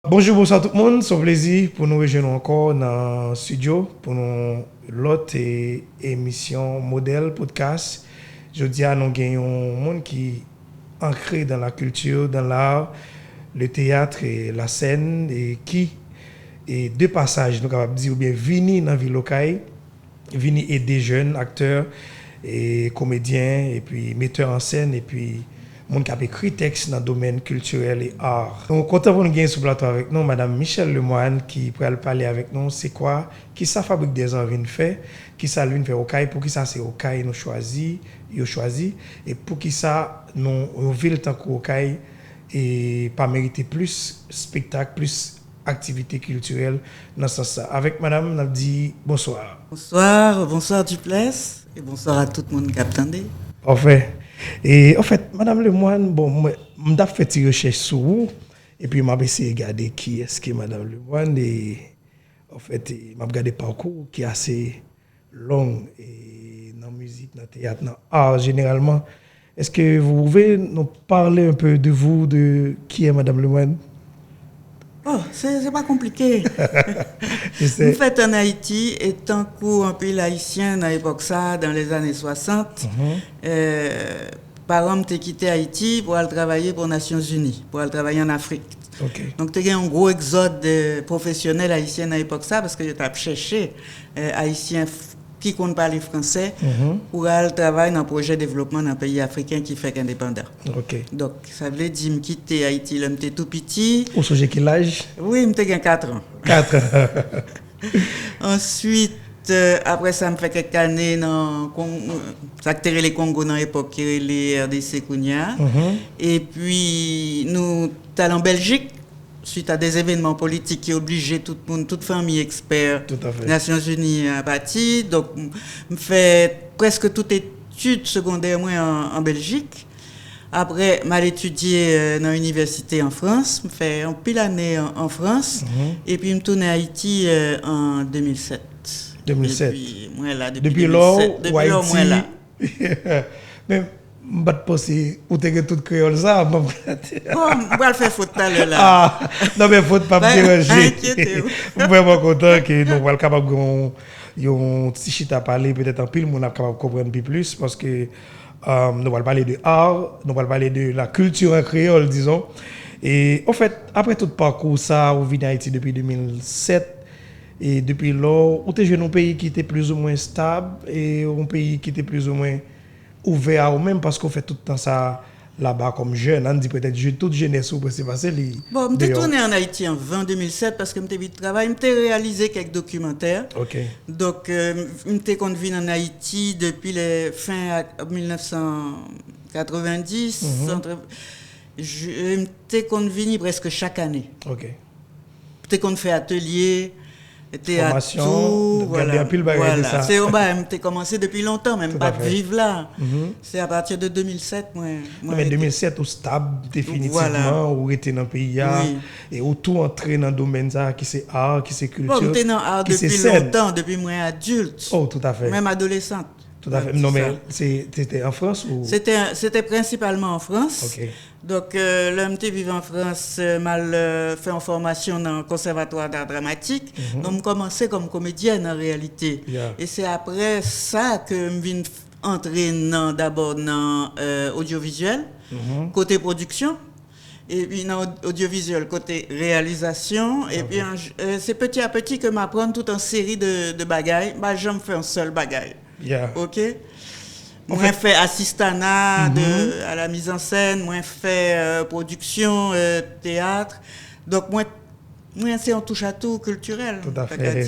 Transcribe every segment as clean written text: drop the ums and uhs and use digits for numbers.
Bonjour, bonsoir tout le monde. C'est un plaisir pour nous rejoindre encore dans le studio pour l'autre émission modèle podcast. Je dis à nous gagnons un monde qui est ancré dans la culture, dans l'art, le théâtre et la scène et qui est de passage, nous capable dire ou bien vini dans la ville locale, vini aider jeunes acteurs et comédiens et puis metteurs en scène et puis monde qui a écrit texte dans le domaine culturel et art. Donc, content pour nous gagner sur le plateau avec nous, Madame Michelle Lemoine, qui pourrait parler avec nous. C'est quoi, qui ça fabrique des envies de faire, qui ça lui fait au CAI, pour qui ça c'est au CAI nous choisi, et pour qui ça nous ville tant qu'au CAI et pas mériter plus spectacle, plus activité culturelle dans ce sens. Avec Madame, on a dit bonsoir. Bonsoir Duplessis, et bonsoir à tout le monde qui attendait. Parfait. Et en fait, Madame Lemoine, bon, j'ai fait une recherche sur vous, et puis j'ai essayé de regarder qui est-ce que Madame Lemoine, et en fait, j'ai regardé le parcours qui est assez long, et dans la musique, dans le théâtre, dans l'art généralement. Est-ce que vous pouvez nous parler un peu de vous, de qui est Madame Lemoine? Oh, c'est pas compliqué. Nous fait en Haïti, et tant qu'un pays haïtien dans l'époque ça, dans les années 60, parents m'ont quitté Haïti pour aller travailler pour les Nations Unies, pour aller travailler en Afrique. Okay. Donc, il y a un gros exode de professionnels haïtiens dans l'époque ça, parce que je t'ai cherché haïtiens qui compte parler français pour aller travailler dans un projet de développement dans un pays africain qui fait indépendant. Okay. Donc, ça veut dire que je quitter Haïti, j'étais tout petit. Au sujet quel âge? Oui, j'étais 4 ans. 4 ans. Ensuite, après ça, je fait quelques années dans les Congo dans l'époque, les RDC Kounia. Et puis, nous sommes en Belgique. Suite à des événements politiques qui obligeaient tout le monde, toute famille expert, Nations Unies à bâtir. Donc, je fais presque toute étude secondaire moi, en Belgique. Après, je étudié dans l'université en France. Je fais un pile année en France. Et puis, je tourne à Haïti en 2007. 2007. Depuis, moi, là, depuis lors, moi, là. Mais, je vais penser, où tu tout créole ça. Bon, je vais faire faute tout à l'heure là. Ah, non, mais faute pas me déranger. Je suis vraiment content que nous soyons capables de un petit chita à parler, peut-être en pile, nous sommes capables de comprendre plus, parce que nous allons parler de art, nous allons parler de la culture en créole, disons. Et en fait, après tout parcours, ça, on vit en Haïti depuis 2007. Et depuis lors, on était dans un pays qui était plus ou moins stable et un pays qui était plus ou moins ouvert à eux-mêmes parce qu'on fait tout le temps ça là-bas comme jeune. On dit peut-être toute jeunesse où c'est passé. Bon, je suis tourné en Haïti en 2007 parce que je suis travail. Je réalisé quelques documentaires. Okay. Donc, je suis conduit en Haïti depuis les fin 1990. Je suis conduit presque chaque année. Okay. Je suis fait atelier. Formation, voilà. Ça. C'est commencé depuis longtemps, même pas vivre là. C'est à partir de 2007. Mais 2007, où stable définitivement, où était dans le pays, et où tout entré dans le domaine qui c'est art, qui c'est culture. Bon, j'étais dans l'art depuis longtemps, depuis moi adulte. Oh, tout à fait. Même adolescente. Tout à fait. Non, mais c'était en France ou? C'était principalement en France. Okay. Donc, l'homme qui vivait en France, mal fait une formation dans le conservatoire d'art dramatique. Donc, je commençais comme comédienne en réalité. Yeah. Et c'est après ça que je viens entrer d'abord dans audiovisuel, côté production. Et puis dans audiovisuel, côté réalisation. Et puis, c'est petit à petit que je m'apprends toute une série de bagailles. Bah, je me fais un seul bagaille. Yeah. OK? Moi, fait assistanat à la mise en scène, moi, fait production, théâtre. Donc, moi, c'est un touche à tout culturel. Tout à fait.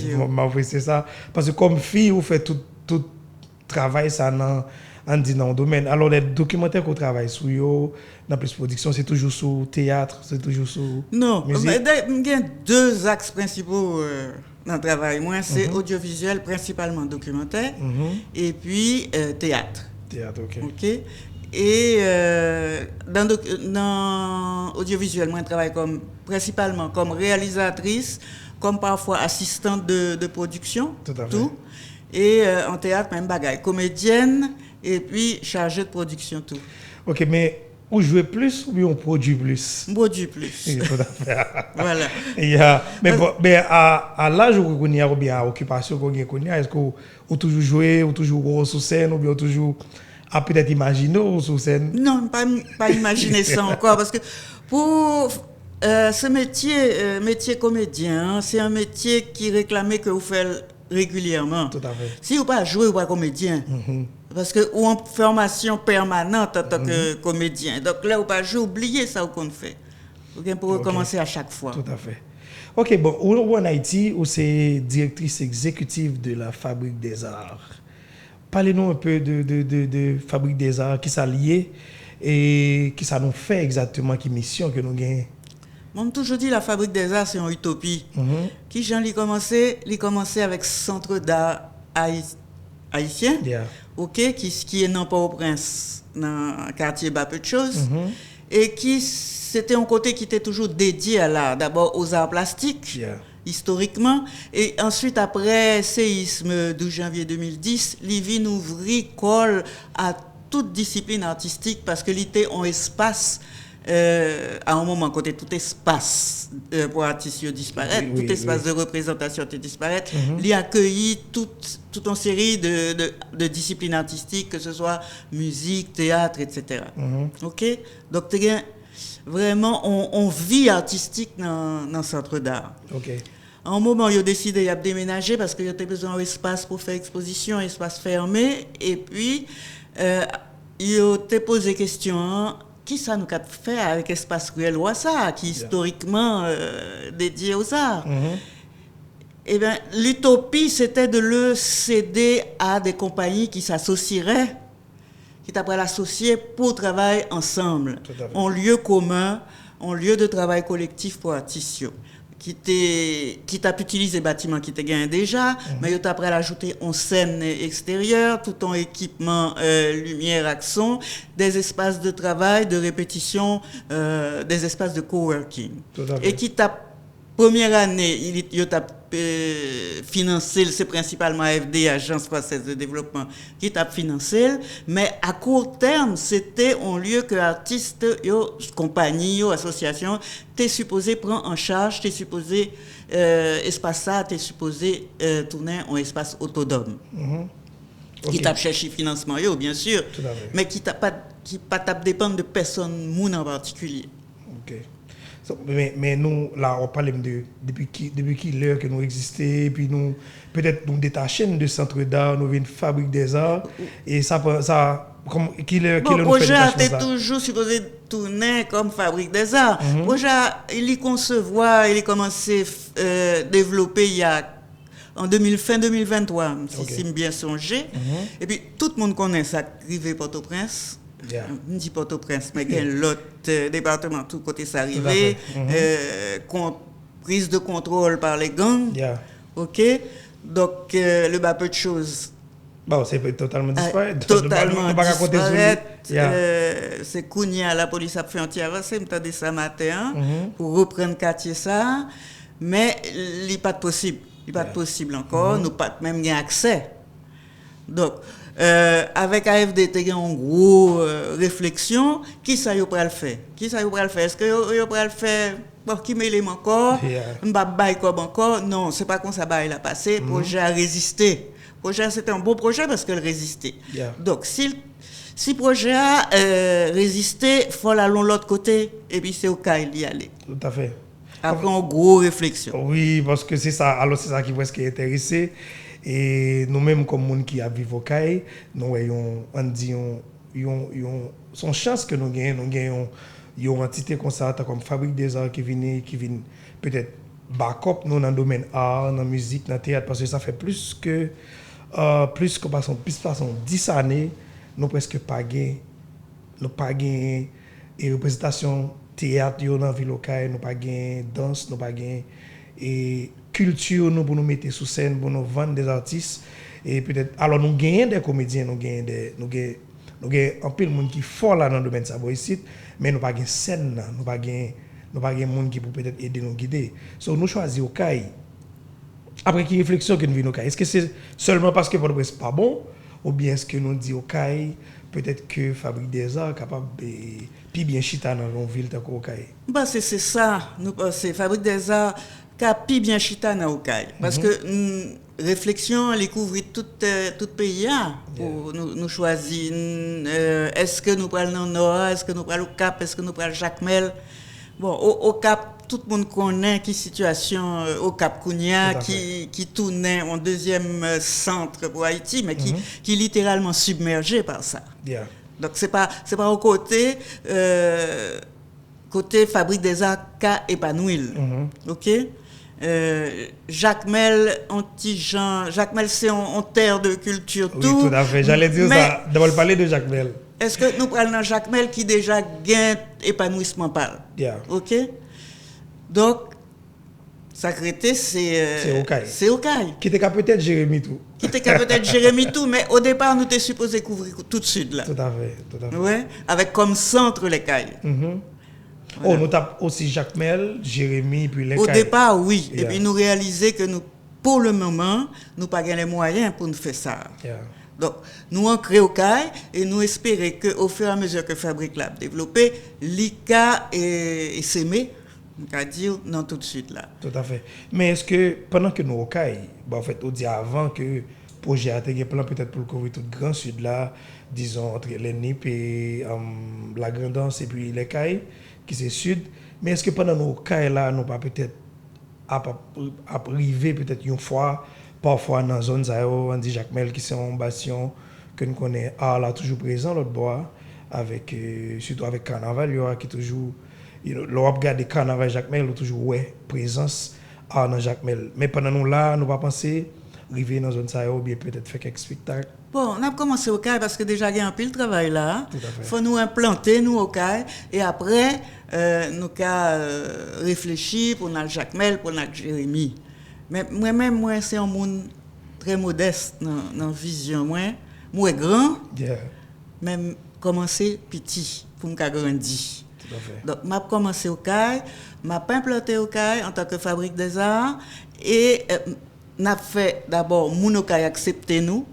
C'est ça. Parce que comme fille, vous faites tout travail ça dans le domaine. Alors, les documentaires qu'on travaille sur eux, dans plus production, c'est toujours sur théâtre, c'est toujours sur musique. Il y a deux axes principaux dans le travail. Moi, c'est audiovisuel, principalement documentaire, et puis théâtre. Théâtre, ok. Et dans audiovisuel, moi, je travaille principalement comme réalisatrice, comme parfois assistante de production, tout. Et en théâtre, même bagaille, comédienne, et puis chargée de production, tout. Ok, mais on joue plus ou bien on produit plus? On produit plus. Tout à fait. Voilà. Mais à l'âge où on y a ou bien à l'occupation qu'on a, est-ce qu'on toujours joué, ou toujours gros sur scène, ou bien on toujours peut-être imaginer sur scène? Non, pas imaginer ça encore, parce que pour ce métier comédien, c'est un métier qui réclamait que vous faites régulièrement. Tout à fait. Si vous pas jouer, vous pas comédien. Parce que ou en formation permanente en tant que comédien. Donc là, vous pas jouer, oubliez ça qu'on fait. Vous pour recommencer à chaque fois. Tout à fait. OK, bon, ou en Haïti, où c'est directrice exécutive de la Fabrique des Arts. Parlez-nous un peu de Fabrique des Arts, qui ça lié et qui ça nous fait exactement, qui mission que nous gagnons. Moi, je toujours dit la Fabrique des Arts, c'est une utopie. Qui j'en ai commencé avec Centre d'art haïtien, OK, qui est dans Port-au-Prince, dans le quartier bas peu de choses, et qui c'était un côté qui était toujours dédié à l'art, d'abord aux arts plastiques, historiquement, et ensuite après séisme 12 janvier 2010, Livine ouvrit col à toute discipline artistique parce que l'ité en espace. À un moment, côté tout espace pour artistes disparaître, tout espace de représentation disparaître, il a accueilli toute une série de disciplines artistiques, que ce soit musique, théâtre, etc. OK? Donc, vraiment, on vit artistique dans le centre d'art. OK. À un moment, ils ont décidé de déménager parce qu'ils avaient besoin d'un espace pour faire exposition, un espace fermé, et puis, ils ont posé question. Qui ça nous a fait avec Espace Ruelle Ouassa, qui est historiquement dédié aux arts? Eh bien, l'utopie, c'était de le céder à des compagnies qui s'associeraient, qui t'apprennent à l'associer pour travailler ensemble, en lieu commun, en lieu de travail collectif pour artistes. Qui t'a utilisé les bâtiments qui te gagnent déjà, mais il t'a après ajouté en scène extérieure, tout en équipement, lumière, accent, des espaces de travail, de répétition, des espaces de coworking. Et qui t'a première année, il t'a financé, c'est principalement AFD, Agence française de développement, qui t'a financé, mais à court terme, c'était un lieu que artistes, compagnies, associations, t'es supposé prendre en charge, t'es supposé espace ça, t'es supposé tourner en espace autonome. Qui t'a cherché financement, bien sûr, mais qui pas dépendre de personne, moun en particulier. OK. Mais nous, là, on parle depuis qui l'heure que nous existons, puis nous, peut-être nous détacher de centre d'art, nous une fabrique des arts, et ça le projet était toujours supposé tourner comme fabrique des arts. Le projet, il y concevoir, il a commencé à développer en fin 2023, si je bien songé. Et puis, tout le monde connaît ça, arrivé Port-au-Prince. Je dis Port-au-Prince, mais il y a l'autre département, tout côté ça arrivé, prise de contrôle par les gangs. OK? Donc, le bas peu de choses. Bon, c'est totalement disparu. Totalement disparu. C'est Kounia, la police a fait un petit avancé, je me ça matin, pour reprendre le quartier ça. Mais il n'est pas possible. Il n'est pas possible encore. Nous n'avons pas même accès. Donc, avec AFD, il y a une grosse réflexion. Qui ça y a le faire? Est-ce que y a le faire pour qui mêle encore? Encore? Non, c'est pas comme ça va passer. Le projet a résisté. Le projet, c'était un beau projet parce qu'il résistait. Donc, si le projet a résisté, il faut aller de l'autre côté et puis c'est au cas d'y aller. Tout à fait. Après une grosse réflexion. Oui, parce que c'est ça. Alors, c'est ça qui est intéressé. Et nous-mêmes, comme gens qui vivent au CAI, nous avons son chance que nous gagnons une entité comme ça, comme Fabrique des Arts qui vient peut-être backup nous dans le domaine art, dans la musique, dans le théâtre, parce que ça fait plus que 10 années, nous presque pas gagné et représentation théâtre dans la ville locale, nous pas gagné danse, nous pas gagné et culture nous pour nous mettre sur scène, pour nous vendre des artistes et peut-être alors nous gagnons des comédiens, nous gagnons un peu de monde qui fort là dans le domaine ça ici, mais nous pas gagné scène là, nous pas gagné monde qui peut peut-être aider nous guider. So nous choisir au CAI. Après qui réflexion que nous venons au CAI, est-ce que c'est seulement parce que votre n'est pas bon ou bien est-ce que nous dit au CAI peut-être que Fabrique des Arts capable de puis bien chita dans une ville de Okaï. Bah c'est ça, nous c'est Fabrique des Arts qui bien chita dans Okaï parce que réflexion elle couvre tout pays pour nous choisir est-ce que nous prenons dans Nord, est-ce que nous prenons au Cap, est-ce que nous prenons Jacmel. Bon au Cap tout le monde connaît qui situation au Cap Kounia qui tournait en deuxième centre pour Haïti mais qui littéralement submergé par ça. Yeah. Donc c'est pas au côté Fabrique des Arts qu'a épanoui. OK? Jacmel Jacmel c'est en terre de culture oui, tout à fait. J'allais dire ça, d'abord parler de Jacmel. Est-ce que nous prenons Jacmel qui déjà gagne épanouissement par? Yeah. OK? Donc Sacré-Té c'est Okaï. C'est Okaï. Qui était peut-être Jérémy tout. Qui était peut-être Jérémy tout mais au départ nous étions supposé couvrir tout de suite là. Tout à fait. Ouais, avec comme centre les Cailles. Voilà. Oh, nous avons aussi Jacmel, Jérémy, puis les Au Cailles. départ, oui. Yeah. Et puis nous réaliser que nous, pour le moment, nous pas les moyens pour nous faire ça. Yeah. Donc, nous en créons au Cailles et nous espérons qu'au fur et à mesure que Fabrique l'a développé, l'ICA et s'aimer, on va dire non tout de suite là. Tout à fait. Mais est-ce que pendant que nous au Cailles, en fait, on dit avant que le projet a été plan peut-être pour couvrir tout le Grand Sud là, disons entre les NIP et la Grandance et puis les Cailles, qui c'est sud, mais est-ce que pendant nos cas là, nous pas peut-être à priver peut-être une fois, parfois dans la zone on dit Jacmel qui c'est un bastion que nous connaissons, là toujours présent l'autre bois, avec surtout avec Carnaval, qui toujours, l'Europe regarde Carnaval Jacmel, toujours ouais présence dans Jacmel. Mais pendant nous là, nous pas penser arriver dans la zone ou bien peut-être faire quelques spectacles. Bon, on a commencé au CAI parce que déjà il y a un pile travail là. Il faut nous implanter nous au CAI et après nous réfléchir pour notre Jacmel, pour notre Jérémy. Mais moi c'est un monde très modeste dans vision moi grand. Yeah. Même commencer petit pour me grandir. Tout à fait. Donc m'a commencé au CAI, m'a implanté au CAI en tant que Fabrique des Arts et n'a fait d'abord mon au CAI accepter nous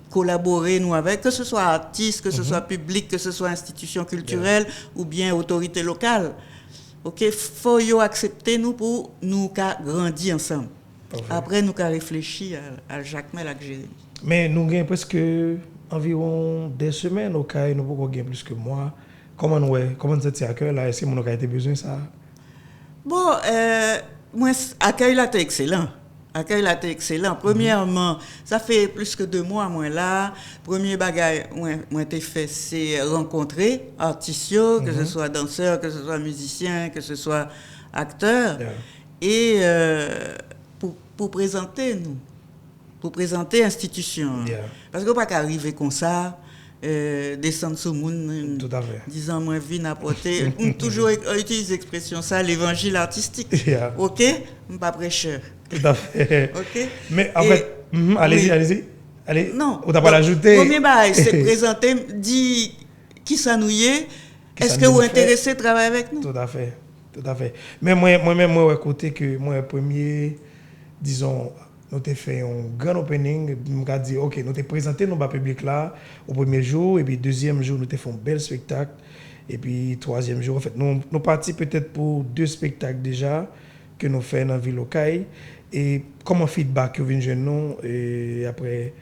collaborer nous avec, que ce soit artistes, que ce soit public, que ce soit institution culturelle ou bien autorité locale. OK, faut yo accepter nous pour nous grandir ensemble. Après nous réfléchir à Jacmel avec Jérémy. Mais nous gagnons presque environ des semaines au cas nous pouvons gagner plus que moi. Comment ça tient à cœur là, est-ce que mon a été besoin ça? Bon, moi accueil là était excellent. Accueil là était excellent. Premièrement, ça fait plus que 2 mois moi là. Premier bagage moi été fait c'est rencontrer artistes, que ce soit danseurs, que ce soit musiciens, que ce soit acteurs et pour présenter nous, pour présenter l'institution. Parce qu'on pas qu'arriver comme ça descendre sur monde disant moi vine apporter toujours utilise l'expression ça l'évangile artistique. OK, pas prêcheur. Tout à fait. OK. Mais en fait, allez-y. Allez. Non. On t'a pas l'ajouter. Premier bail c'est présenter dit qui ça nous y est. Est-ce que vous intéressé à travailler avec nous? Tout à fait. Mais moi côté que moi premier disons nous avons fait un grand opening, nous avons dit OK, nous avons présenté nos public là au premier jour et puis deuxième jour nous avons fait un bel spectacle et puis troisième jour en fait nous partis peut-être pour 2 spectacles déjà que nous faisons dans la ville locale et comment feedback vous vient nous et après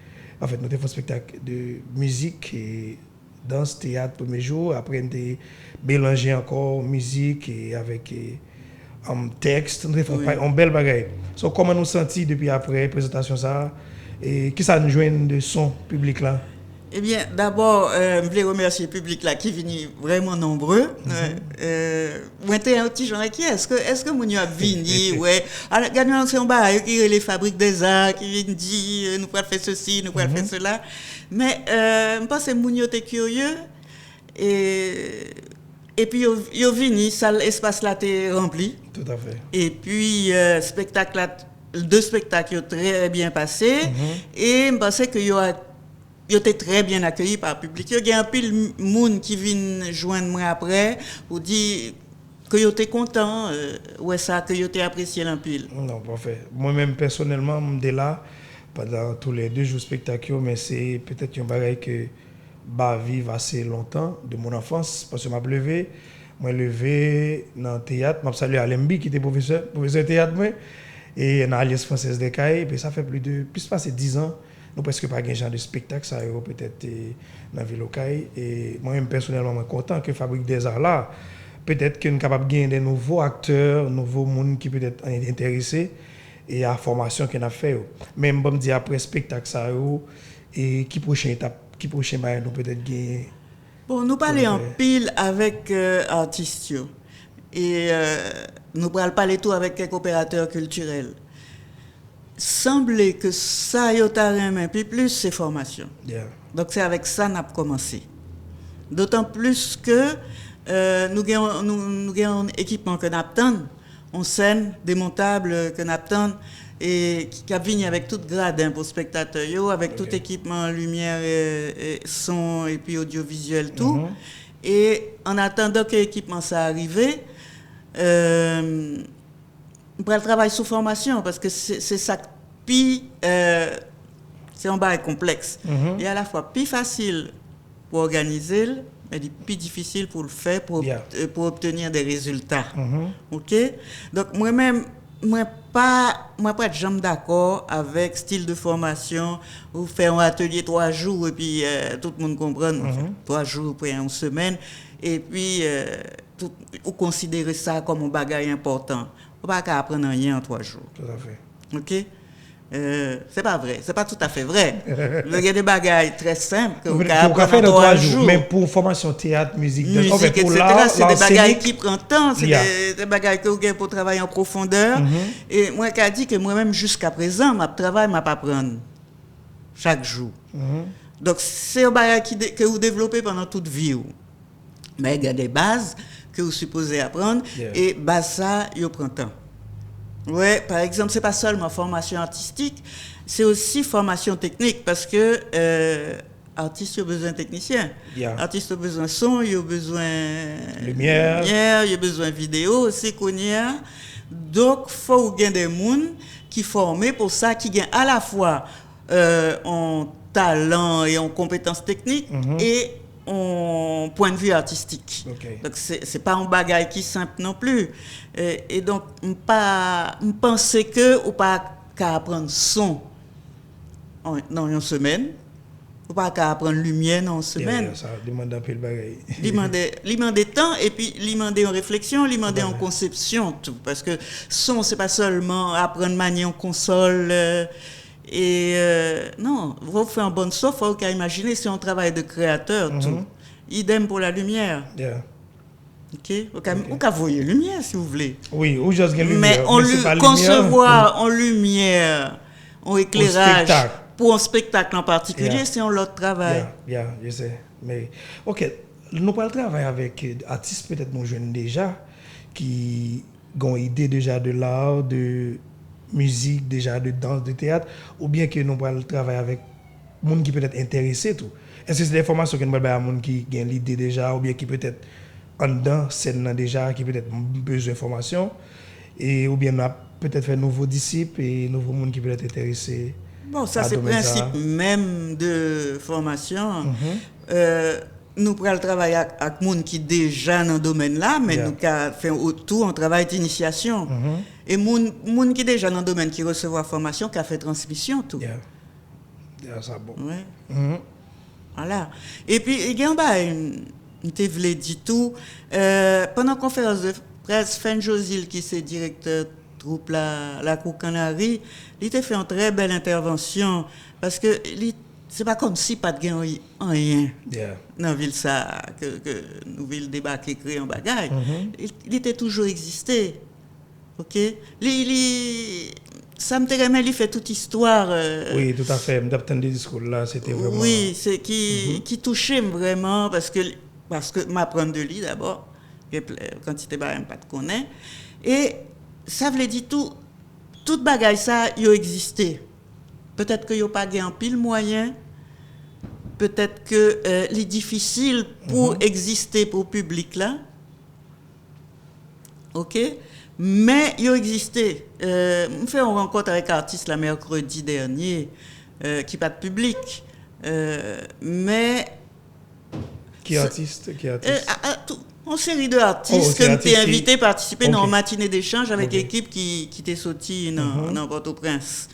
en fait nous avons fait un spectacle de musique et danse théâtre premier jour après nous avons mélangé encore musique et avec un texte nous avons fait un bel bagage. So, comment nous sentis depuis après présentation ça et qui ça nous joint de son public là? Eh bien, d'abord, je voulais remercier le public là qui est venu vraiment nombreux. Moi, j'étais un petit genre qui est-ce que mon a venu ouais. Alors, gagnons c'est un bail qui les Fabriques des Arts qui viennent dire nous pouvons faire ceci, nous pouvons faire cela. Mais je pense que mon était curieux et puis yo vini ça l'espace là était rempli. Tout à fait. Et puis spectacle là 2 spectacles ont très bien passé et je pensais que yo était très bien accueilli par le public. Il y a un pile monde qui vient joindre moi après pour dire que yo était content ouais ça que yo était apprécié un pile. Non, parfait. Moi-même personnellement, je suis là pendant tous les 2 jours spectaculaires mais c'est peut-être un bagage que bah vivre assez longtemps de mon enfance parce que m'a levé dans le théâtre, m'a salué Alembi qui était professeur de théâtre moi et dans l'Alliance française des Cailles, puis ça fait plus passer 10 ans. Nous presque pas un genre de spectacle ça peut-être dans la ville locale et moi-même personnellement suis content que Fabrique des Arts là peut-être que nous capable de gagner des nouveaux acteurs, nouveaux monde qui peut-être intéressés et à la formation qu'on a fait. Même bon dire après spectacle ça et qui prochaine étape, qui prochain bail nous peut-être gagner. Bon, nous parlons en pile avec artistes yo. Et nous parlons tout avec quelques opérateurs culturels. Semble que ça y a puis plus c'est formation. Yeah. Donc c'est avec ça qu'on a commencé. D'autant plus que nous avons un équipement que nous avons, une scène démontable que nous avons et qui a venu avec tout gradin pour spectateurs, avec tout équipement, lumière, et son et puis audiovisuel, tout. Et en attendant que l'équipement ça arrive, on va travailler sous formation parce que c'est ça puis c'est un bail complexe. Et à la fois plus facile pour organiser, mais plus difficile pour le faire, pour obtenir des résultats. OK? Donc moi-même, moi pas jamais d'accord avec style de formation où faire un atelier 3 jours et puis tout le monde comprend 3 jours pour une semaine et puis ou considérer ça comme un bagage important. On va pas apprendre rien en 3 jours. Tout à fait. OK? C'est pas vrai, c'est pas tout à fait vrai. Il y a des bagages très simples que vous pouvez apprendre en 3 jours. Même pour formation théâtre, musique, etc. C'est des bagages qui prennent temps, c'est des bagages que vous avez pour travailler en profondeur. Et moi, qui a dit que moi-même, jusqu'à présent, je travaille, je apprendre chaque jour. Donc, c'est un bagage que vous développez pendant toute vie. Mais il y a des bases que vous supposez apprendre et ça, il prend temps. Ouais, par exemple, c'est pas seulement formation artistique, c'est aussi formation technique parce que artistes ont besoin de techniciens, artistes ont besoin de son, ils ont besoin lumière, ils ont besoin de vidéo, c'est qu'on y a. Donc, faut qu'il y ait des gens qui formés pour ça, qui gagnent à la fois en talent et en compétences techniques et en point de vue artistique. Donc c'est pas un bagage qui simple non plus. Et donc je pense que ou pas qu'à apprendre son dans une semaine, ou pas qu'à apprendre lumière dans une semaine. Ça demande un peu le bagage. Demander temps et puis demander en réflexion, demander en conception tout parce que son c'est pas seulement apprendre manier en console non, vous faire un bon son, il faut imaginer c'est un travail de créateur tout. Idem pour la lumière. OK, vous pouvez voir la lumière si vous voulez. Oui, ou juste la lumière. Mais concevoir en lumière, en éclairage pour un spectacle en particulier, c'est un autre travail. Je sais. Mais OK, nous parlons travailler avec artistes peut-être nous jeunes déjà qui ont une idée déjà de l'art, de musique, déjà de danse, de théâtre, ou bien que nous parlons travailler avec des gens qui peut être intéressés tout. Est-ce que c'est des formations que nous parlons avec des gens qui ont l'idée déjà, ou bien qui peut-être en dedans, scène déjà, qui peut-être besoin de formation, et ou bien nous peut-être faire nouveaux disciples et nouveaux gens qui peuvent être intéressés. Bon, ça c'est le principe même de formation. Nous prenons le travail avec des gens qui sont déjà dans ce domaine-là, mais nous faisons autour un travail d'initiation. Et les gens qui sont déjà dans le domaine, qui reçoivent la formation, qui ont fait transmission, tout. Ça bon. Ouais. Voilà. Et puis, il y a je voulais dire tout. Pendant la conférence de presse, Fen Josil, qui est directeur de troupe la Cour Canarie, il a fait une très belle intervention parce que c'est pas comme si pas de gain rien dans la ville ça que nous ville débarquer créer un bagage. Il était toujours existé. OK, ça me remet il fait toute histoire oui, tout à fait, m'attendre des discours là, c'était vraiment oui, c'est qui touchait vraiment parce que m'apprendre de lui d'abord quantité pas de connaît et ça veut dire tout bagage ça il a existé. Peut-être que il a pas gain pile moyen. Peut-être que c'est difficile pour exister pour le public là. OK? Mais il a existé. On fait une rencontre avec un artiste le mercredi dernier qui pas de public. Mais Qui est artiste? Une série d'artistes que nous invités à participer dans une matinée d'échange avec l'équipe qui était sortie dans Port-au-Prince.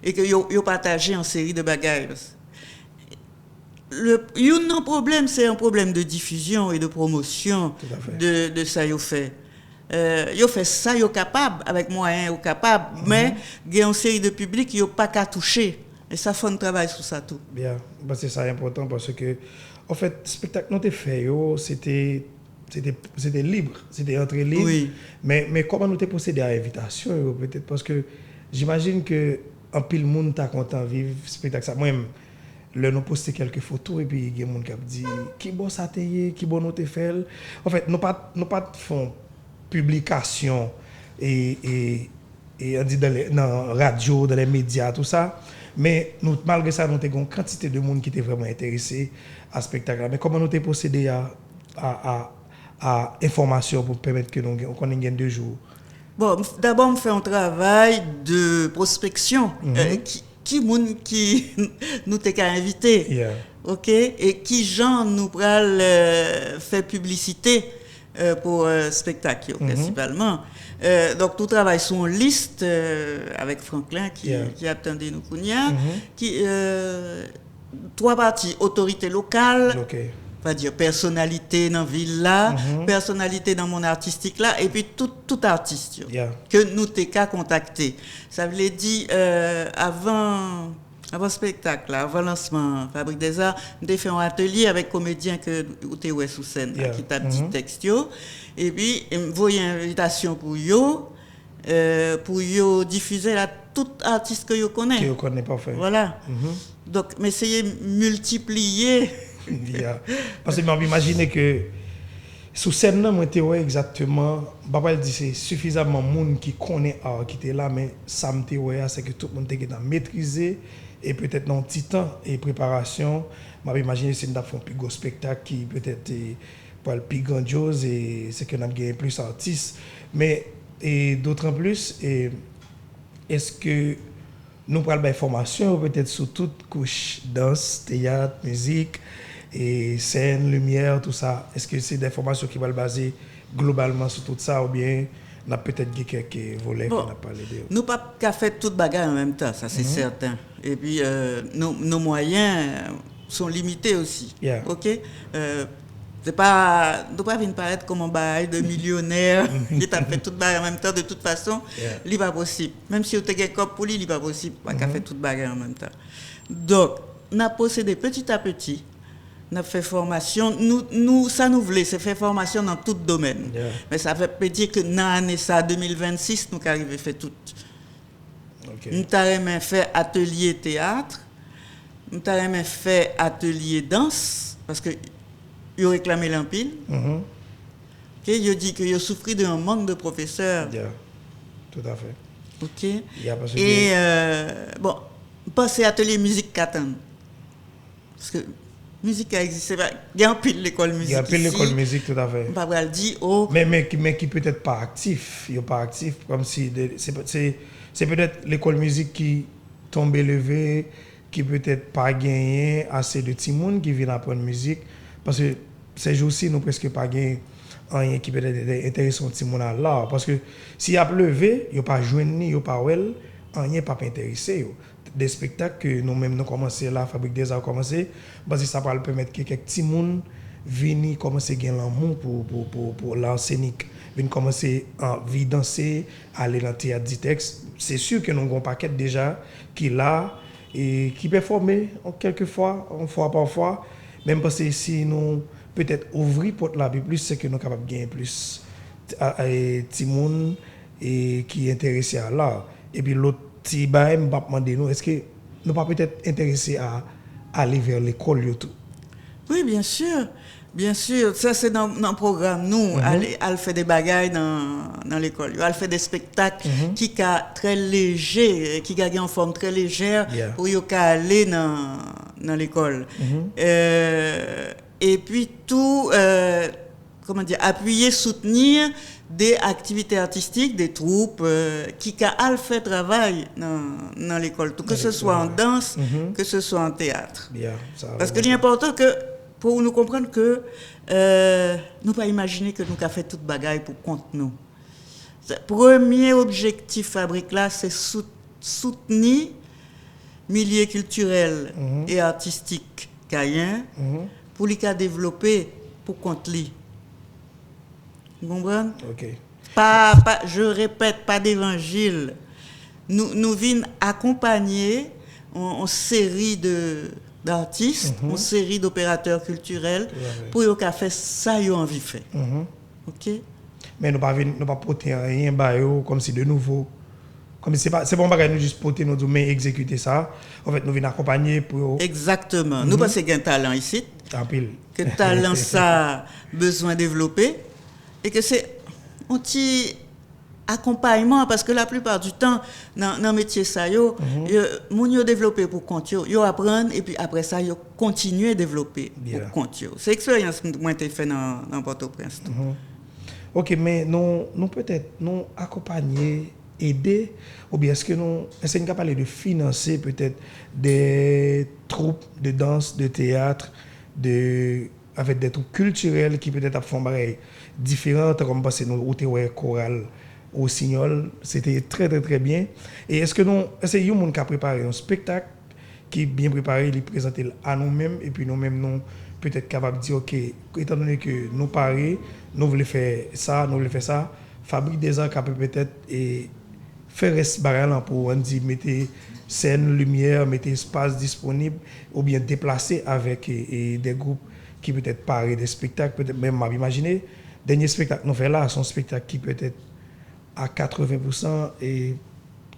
Et que ils ont partagé en série de bagages. Le problème, c'est un problème de diffusion et de promotion de ça qu'ils fait. Ils fait ça, ils sont capables, avec moyens, ils sont capables, mais il y a une série de publics qui n'ont pas qu'à toucher. Et ça fait un travail sur ça tout. Bien, c'est ça important parce que, en fait, le spectacle nous fait, c'était libre, c'était entrée libre. Oui. Mais comment nous t'es procédé à l'invitation, peut-être parce que j'imagine que en pile monde t'a content vivre spectacle ça. Moi-même, le nous posté quelques photos et puis il y a des gens qui dit qui bon ça t'est, qui bon nous t'es fait. En fait, nous pas font publication et on dit dans la radio, dans les médias, tout ça. Mais nous, malgré ça, nous avons une quantité de monde qui était vraiment intéressé à ce spectacle. Mais comment nous avons procédé à information pour permettre que nous ait 2 jours? Bon, d'abord, on fait un travail de prospection. Qui nous t'es qu'à inviter? Yeah. OK? Et qui gens nous pral faire publicité pour spectacle principalement. Donc tout travail sur une liste avec Franklin qui attendait nous Kounia, qui 3 parties: autorité locale, va dire personnalité dans ville là, personnalité dans mon artistique là, et puis tout artiste que nous t'es qu'à contacter. Ça veut dire avant spectacle, avant lancement Fabrique des Arts, j'ai fait un atelier avec comédiens que tu es sous scène qui t'a dit texte et puis envoyer une invitation pour yo diffuser là tout artiste que yo connaît. Que yo connaît parfait. Voilà. Donc mais essayer multiplier parce que m'imaginer que sous scène là moi ouais exactement papa dit c'est suffisamment monde qui connaît art qui était là mais ça me ouais c'est que tout le monde était maîtriser et peut-être dans un petit temps et préparation m'a imaginer c'est une font plus gros spectacle qui peut-être pour le plus grandiose et c'est que nous gagné plus artistes mais et d'autres en plus et est-ce que nous prenons des formations peut-être sur toute couche danse, théâtre, musique et scène, lumière, tout ça. Est-ce que c'est des formations qui vont baser globalement sur tout ça ou bien on a peut-être quelques volets qu'on a parlé de? Nous pas qu'à faire toute bagarre en même temps, ça c'est certain. Et puis nos moyens sont limités aussi. OK? C'est pas nous pas venir paraître comme un bail de millionnaire qui t'a fait toute bagarre en même temps de toute façon, il pas possible. Même si on te gagne comme pour lui, il pas possible pas qu'à faire toute bagarre en même temps. Donc, on a procédé petit à petit. On a fait formation, ça nous voulait, c'est faire formation dans tout domaine. Mais ça veut dire que dans l'année 2026, nous arrivons à faire tout. Nous avons fait atelier théâtre, nous avons fait atelier danse, parce que ils ont réclamé l'empile. Ils ont dit qu'ils ont souffert d'un manque de professeurs. Tout à fait. OK. Et bon, passer atelier musique qu'attend. Parce que musique a existé, il y a un pile l'école musique. Il y a un pile l'école musique, tout à fait. On va pas le dire mais qui peut-être pas actif, il est pas actif comme si c'est peut-être l'école musique qui tombe levé, qui peut-être pas gagné assez de petits monde qui viennent apprendre musique parce que ces jours-ci nous presque pas gagné rien qui peut être intéressant petit monde à l'art parce que s'il y a levé, il y a pas joindre ni il pas well, rien pas intéressé. Des spectacles que nous-mêmes nous commencé la Fabrique des Arts commencé parce que ça va permettre que quelques petits monde viennent commencer à gagner l'amour pour l'art scénique, viennent commencer à vivre danser, aller dans le théâtre du texte. C'est sûr que nous avons un paquet déjà qui là et qui performe quelquefois, une fois parfois, même parce que si nous peut-être ouvrir porte là plus c'est que nous capable de gagner plus petits monde et qui est intéressé à l'art et puis l'autre si bah m'a demandé nous est-ce que nous pas peut-être intéressés à aller vers l'école tout. Oui, bien sûr, ça c'est dans le programme nous elle fait des bagailles dans l'école, elle fait des spectacles qui sont très légers, qui gagnent en forme très légère pour y aller dans l'école. Et puis tout appuyer, soutenir des activités artistiques, des troupes qui ont fait travail dans l'école, que ce soit en danse, que ce soit en théâtre. Parce que l'important que pour nous comprendre que nous pas imaginer que nous avons fait toute bagaille pour compte nous. Premier objectif fabrique là, c'est soutenir milieu culturel et artistique caïen pour les développer pour compte lui. Vous comprenez? OK. Je répète, pas d'évangile. Nous venons accompagner une série d'artistes, une série d'opérateurs culturels pour qu'ils fassent ça qu'ils ont envie de faire. OK? Mais nous pas porter rien comme si de nouveau. Comme si c'est bon bagage nous juste porter nous dire mais exécuter ça. En fait nous venons accompagner pour. Exactement. Nous pensons qu'il y a un talent ici. En pile. Que le talent ça besoin de développer et que c'est un petit accompagnement parce que la plupart du temps dans le métier ça yo moun développer pour compte yo apprendre et puis après ça yo continuer à développer pour compte yo. C'est expérience moi été fait dans Port-au-Prince. OK, mais nous peut-être nous accompagner, aider ou bien est-ce que nous essayons de parler de financer peut-être des troupes de danse, de théâtre, avec des troupes culturelles qui peut-être font pareil différentes comme parce que nous ou chorale au Signol, c'était très très très bien. Et est-ce que nous essayons moun qui a préparé un spectacle qui est bien préparé, il présenter à nous-mêmes et puis nous-mêmes nous peut-être capable de dire OK, étant donné que nous pareil, nous voulons faire ça, fabrique des gens qui peuvent peut-être et faire ce barrel pour on dit mettre scène, lumière, mettre espace disponible ou bien déplacer avec des groupes qui peut-être parlent des spectacles, peut-être même m'a imaginé dernier spectacle nous fait là, son spectacle qui peut-être à 80% est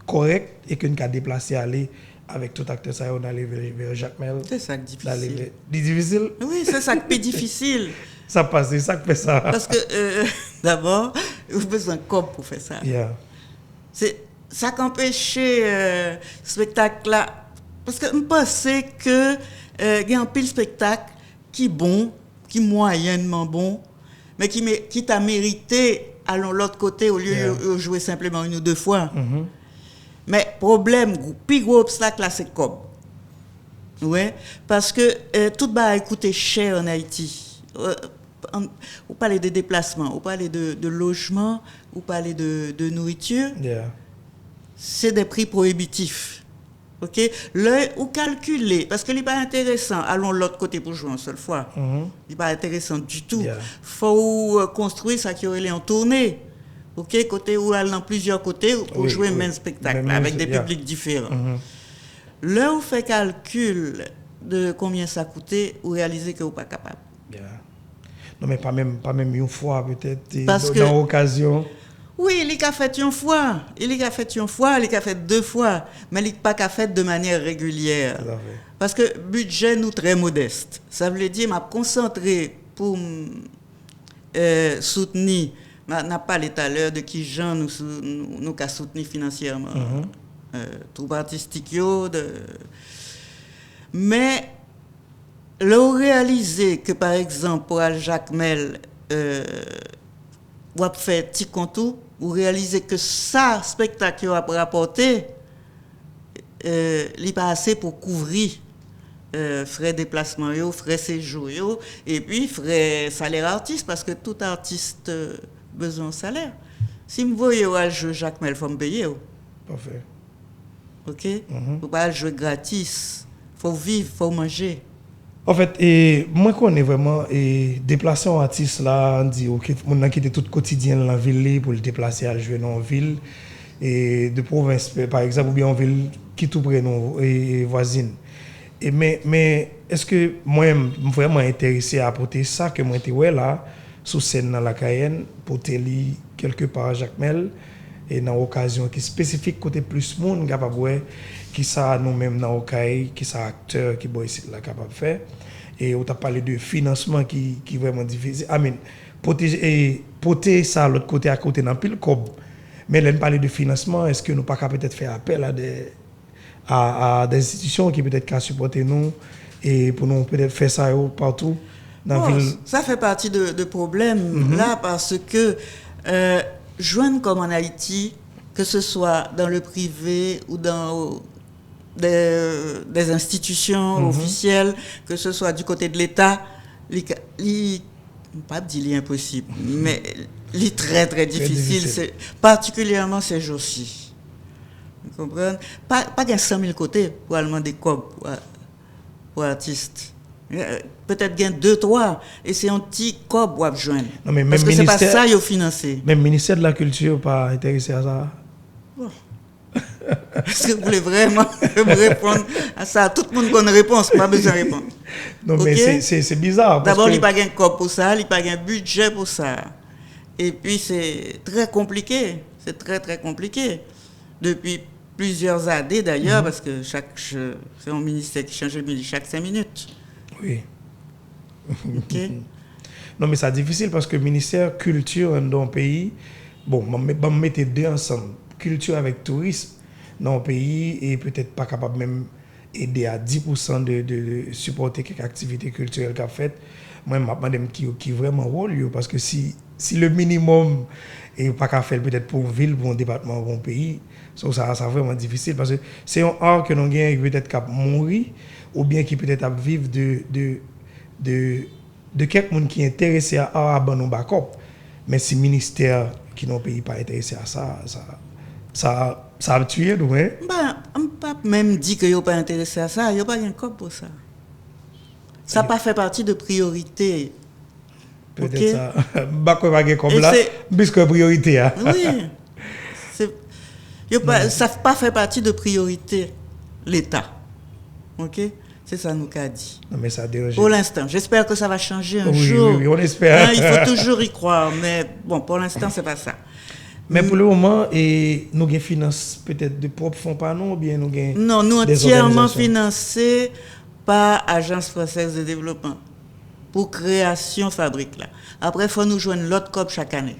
correct et que nous avons déplacé aller avec tout acteur ça on allait vers Jacques Mel. C'est ça qui est difficile. Difficile? Oui, c'est ça qui est difficile. Ça passe, c'est ça qui fait ça. Parce que d'abord, vous avez besoin de corps pour faire ça. Yeah. C'est ça qui empêche ce spectacle là parce que je pense que il y a un pile spectacle qui est bon, qui est moyennement bon, mais qui t'a mérité allons l'autre côté au lieu de jouer simplement une ou deux fois. Mais problème, plus gros obstacle là, c'est comme. Ouais, parce que tout va coûter cher en Haïti. On parle de déplacement, on parle de logement, on parle de nourriture. Yeah. C'est des prix prohibitifs. OK? L'œil ou calculer, parce que n'est pas intéressant, allons de l'autre côté pour jouer une seule fois. Il n'est pas intéressant du tout. Il faut construire ça qui aurait en tournée. OK? Côté où aller dans plusieurs côtés pour jouer le même spectacle avec des publics différents. Là, on fait calcul de combien ça coûtait ou réaliser que vous n'êtes pas capable. Non, mais pas même une fois peut-être parce dans l'occasion. Oui, il a fait une fois, il a fait deux fois, mais il n'a pas fait de manière régulière. Parce que le budget nous très modeste. Ça veut dire m'a concentré pour soutenir. N'a pas tout à l'heure de qui gens nous soutenir financièrement. Troupe artistique mais l'on réalisé que par exemple pour Jacques Mel ou a fait petit contour ou réaliser que ça spectacle a rapporté il pas assez pour couvrir frais déplacement frais séjour et puis frais salaire artiste parce que tout artiste besoin de salaire. Si me voyez à jouer Jacques Mel faut me payer. Parfait. OK? Faut pas jouer gratis. Faut vivre, faut manger. En fait, et moi je connais vraiment et déplacer un artiste là, on dit OK, mon a quitté tout quotidien dans la ville pour le déplacer à jouer dans une ville et de province par exemple ou bien en ville qui tout près nous et voisine. Et mais est-ce que moi vraiment intéressé à apporter ça que moi était là sous scène dans la Cayenne pour te lire quelque part à Jacques Mel et dans occasion qui spécifique côté plus monde capable qui ça nous même dans Okaï qui ça acteur qui boy ici là capable faire et on t'a parlé de financement qui vraiment difficile porter ça l'autre côté à côté dans pile cob mais là parler de financement est-ce que nous pas peut-être faire appel à des institutions qui peut-être qu'à supporter nous et pour nous peut-être faire ça partout dans ville. Ça fait partie de problème là parce que joindre comme en Haïti, que ce soit dans le privé ou dans des institutions officielles, que ce soit du côté de l'État, pas dire impossible, mais les très très difficile, c'est particulièrement ces jours-ci. Vous comprenez? Pas 100 000 côtés pour aller demander quoi pour artistes. Peut-être gain 2-3 et c'est un petit cob pour joindre. Parce que c'est pas ça qu'il faut financer. Même le ministère de la Culture pas intéressé à ça. Bon. Est-ce que vous voulez vraiment me répondre à ça? Tout le monde connaît réponse, pas besoin de répondre. Non, okay? Mais c'est bizarre. D'abord, il n'y a pas un cob pour ça, il n'y a pas un budget pour ça. Et puis, c'est très compliqué. C'est très, très compliqué. Depuis plusieurs années, d'ailleurs, parce que c'est un ministère qui change chaque 5 minutes. Oui. OK. Non, mais c'est difficile parce que le ministère culture dans le pays, bon, on mettre deux ensemble. Culture avec tourisme dans le pays et peut-être pas capable même aider à 10% de supporter quelques activités culturelles qu'a faites. Moi, je me demande qui vraiment rôle parce que si le minimum est pas qu'à faire peut-être pour une ville, pour un département, pour un pays, ça c'est vraiment difficile parce que c'est un art que l'on gagne peut-être qu'à mourir ou bien qui peut-être à vivre de quelqu'un qui est intéressé à art à nos backup. Mais si le ministère qui dans le pays pas intéressé à ça a tué, nous, hein? On ne peut pas même dire qu'il n'est pas intéressé à ça, il n'y a pas un cop pour ça. Ça n'a pas fait partie de priorité. Peut-être okay? Ça. Pas comme là, puisque priorité. Hein? Oui. Ça n'a pas fait partie de priorité, l'État. OK? C'est ça nous qu'a dit. Non, mais ça a dérangé. Pour l'instant. J'espère que ça va changer un jour. Oui, on espère. Hein, il faut toujours y croire. Mais bon, pour l'instant, ce n'est pas ça. Mais pour le moment, nous avons financé peut-être de propres fonds par nous ou bien nous avons. Non, nous entièrement financés par l'Agence française de développement pour création fabrique là. Après, il faut nous joindre l'autre COP chaque année.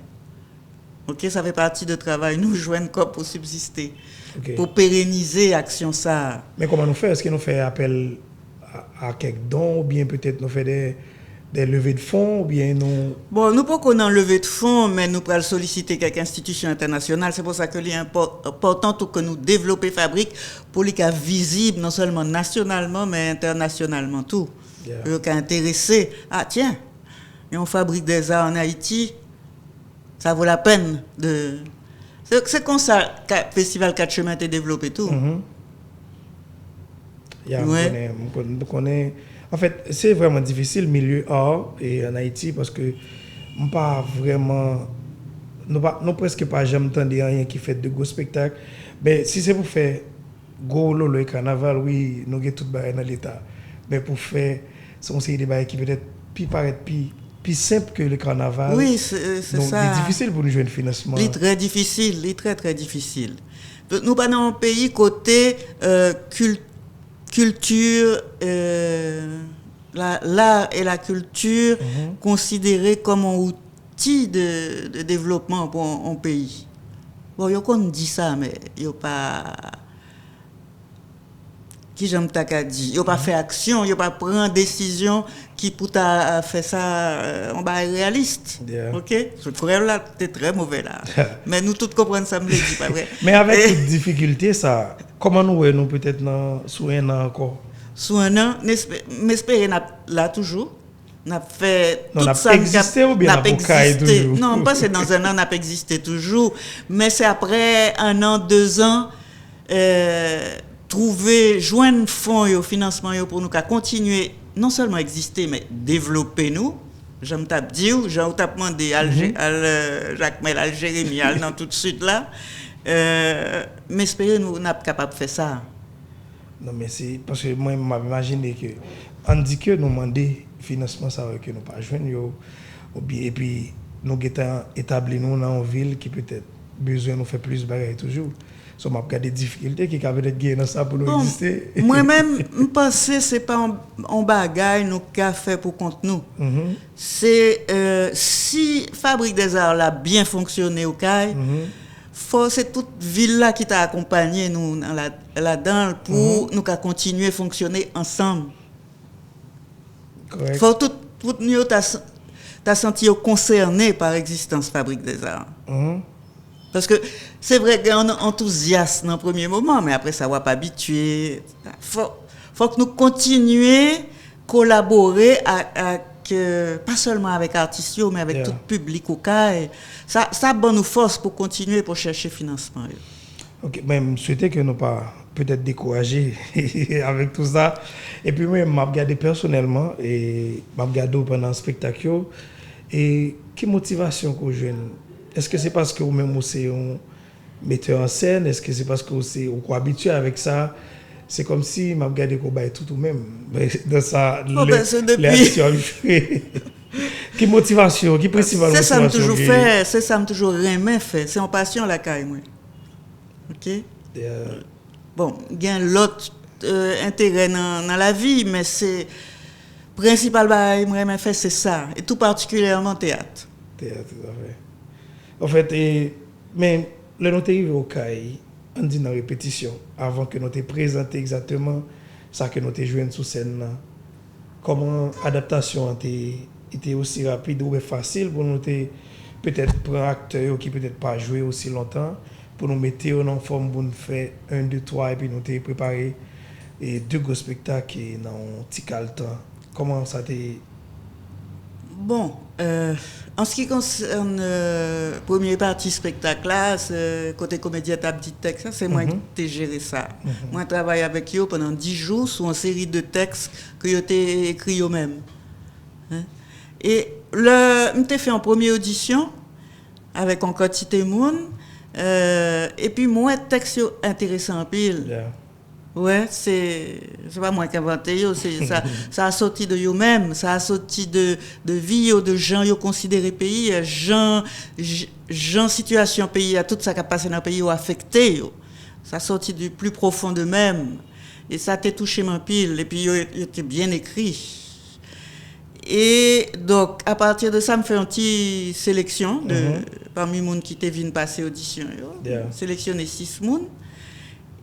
OK, ça fait partie de travail. Nous joignons COP pour subsister, pour pérenniser l'action ça. Mais comment nous faisons? Est-ce que nous faisons appel à quelques dons ou bien peut-être nous faisons des levées de fonds ou bien nous... Bon, nous pas qu'on en levée de fonds, mais nous pourrons solliciter quelques institutions internationales. C'est pour ça que c'est important que nous développions Fabrique pour les cas visibles, non seulement nationalement, mais internationalement tout. Pour les cas intéressés. Ah tiens, on fabrique des arts en Haïti, ça vaut la peine de... C'est comme ça que le Festival 4 Chemins a été développé tout. On connaît... En fait, c'est vraiment difficile le milieu art et en Haïti parce que nous pas vraiment, nous presque pas jamais entendu rien qui fait de gros spectacles. Mais si c'est pour faire gros le carnaval, oui, nous avons tout barré dans l'État. Mais pour faire son série de bails qui peut-être paraître plus simple que le carnaval. Oui, c'est ça. C'est difficile pour nous jouer le financement. C'est très difficile, c'est très très difficile. Nous pas dans un pays côté culture, l'art et la culture considérés comme un outil de développement pour un pays. Bon, yo qu'on dit ça, mais yo pas qui j'aime ta dit, yo pas fait action, yo pas prendre décision qui pour ta faire ça on va réaliste. OK? Je crois là t'es très mauvais là. Mais nous tous comprenons ça me le dit pas vrai. Mais avec toute difficulté ça, comment nous peut-être sous un an encore? Sous un an, m'espérer là toujours. N'a fait tout ça existé ou bien n'a existé toujours? Non, pas c'est dans un an n'a pas existé toujours, mais c'est après un an, 2 ans joindre fonds et financement pour nous continuer non seulement exister mais développer nous. J'aime tape dire, j'ai demandé à Jacques Mel, à Jérémy, dans tout de suite là. M'espérer nous n'a pas capable de faire ça. Non mais c'est parce que moi m'imagine que on dit que nous demander financement ça que nous pas joindre et puis nous étant établis nous dans une ville qui peut-être besoin nous faire plus bagarre toujours. So m'a regardé des difficultés qui avaient peut-être gagné dans ça pour nous exister. Moi-même je pense c'est pas un bagaille nous qu'a fait pour compte nous. C'est si Fabrique des Arts là bien fonctionné au CAI. C'est toute ville là qui t'a accompagné nous là-dedans pour nous continuer à fonctionner ensemble. Faut tout nous t'as senti concerné par l'existence Fabrique des Arts. Parce que c'est vrai qu'on est enthousiaste dans le premier moment, mais après ça va pas habituer. Faut que nous continuions à collaborer à pas seulement avec artistes, mais avec tout le public au cas. Ça donne nous force pour continuer, pour chercher financement. Ok, mais je souhaitais que nous pas peut-être découragés avec tout ça. Et puis moi, je m'ai regardé personnellement et je m'ai regardé pendant le spectacle. Et quelle motivation que vous jouez? Est-ce que c'est parce que vous-même vous êtes un metteur en scène? Est-ce que c'est parce que vous êtes habitué avec ça? C'est comme si je regardé qu'on baille tout même. Dans ça, quelle motivation? Quelle principale motivation? C'est ça, me toujours rien fait. C'est en passion la caille, moi. Ok? Bon, il y a l'autre intérêt dans la vie, mais c'est principal que fait c'est ça, et tout particulièrement théâtre. Théâtre, tout à fait. En fait, mais le nous arrivé au CAI, on dit dans la répétition, avant que nous te présenter exactement ça que nous te joué sur scène là. Comment l'adaptation était aussi rapide ou facile pour nous peut-être prendre acteurs qui peut-être pas joué aussi longtemps pour nous mettre en forme pour nous faire 1, 2, 3 et puis nous te préparer et 2 gros spectacles dans un petit temps. Comment ça t'est? Bon, en ce qui concerne première partie spectacle là, côté comédien table dit texte, c'est moi qui ai géré ça. Moi je travaille avec eux pendant 10 jours sur une série de textes que j'ai écrit eux-mêmes. Hein? Et j'ai fait en première audition avec une quantité de monde et puis moi texte intéressant en pile. Yeah. Ouais, c'est pas moi qui ai inventé, ça a sorti de eux-mêmes, ça a sorti de vie, de gens qui ont considéré pays, gens situation pays, tout ça qui a passé dans le pays ont affecté. Ça a sorti du plus profond d'eux-mêmes. Et ça a touché mon pile, et puis il était bien écrit. Et donc, à partir de ça, je me fais une petite sélection parmi les gens qui étaient venus passer audition. Sélectionner 6 personnes.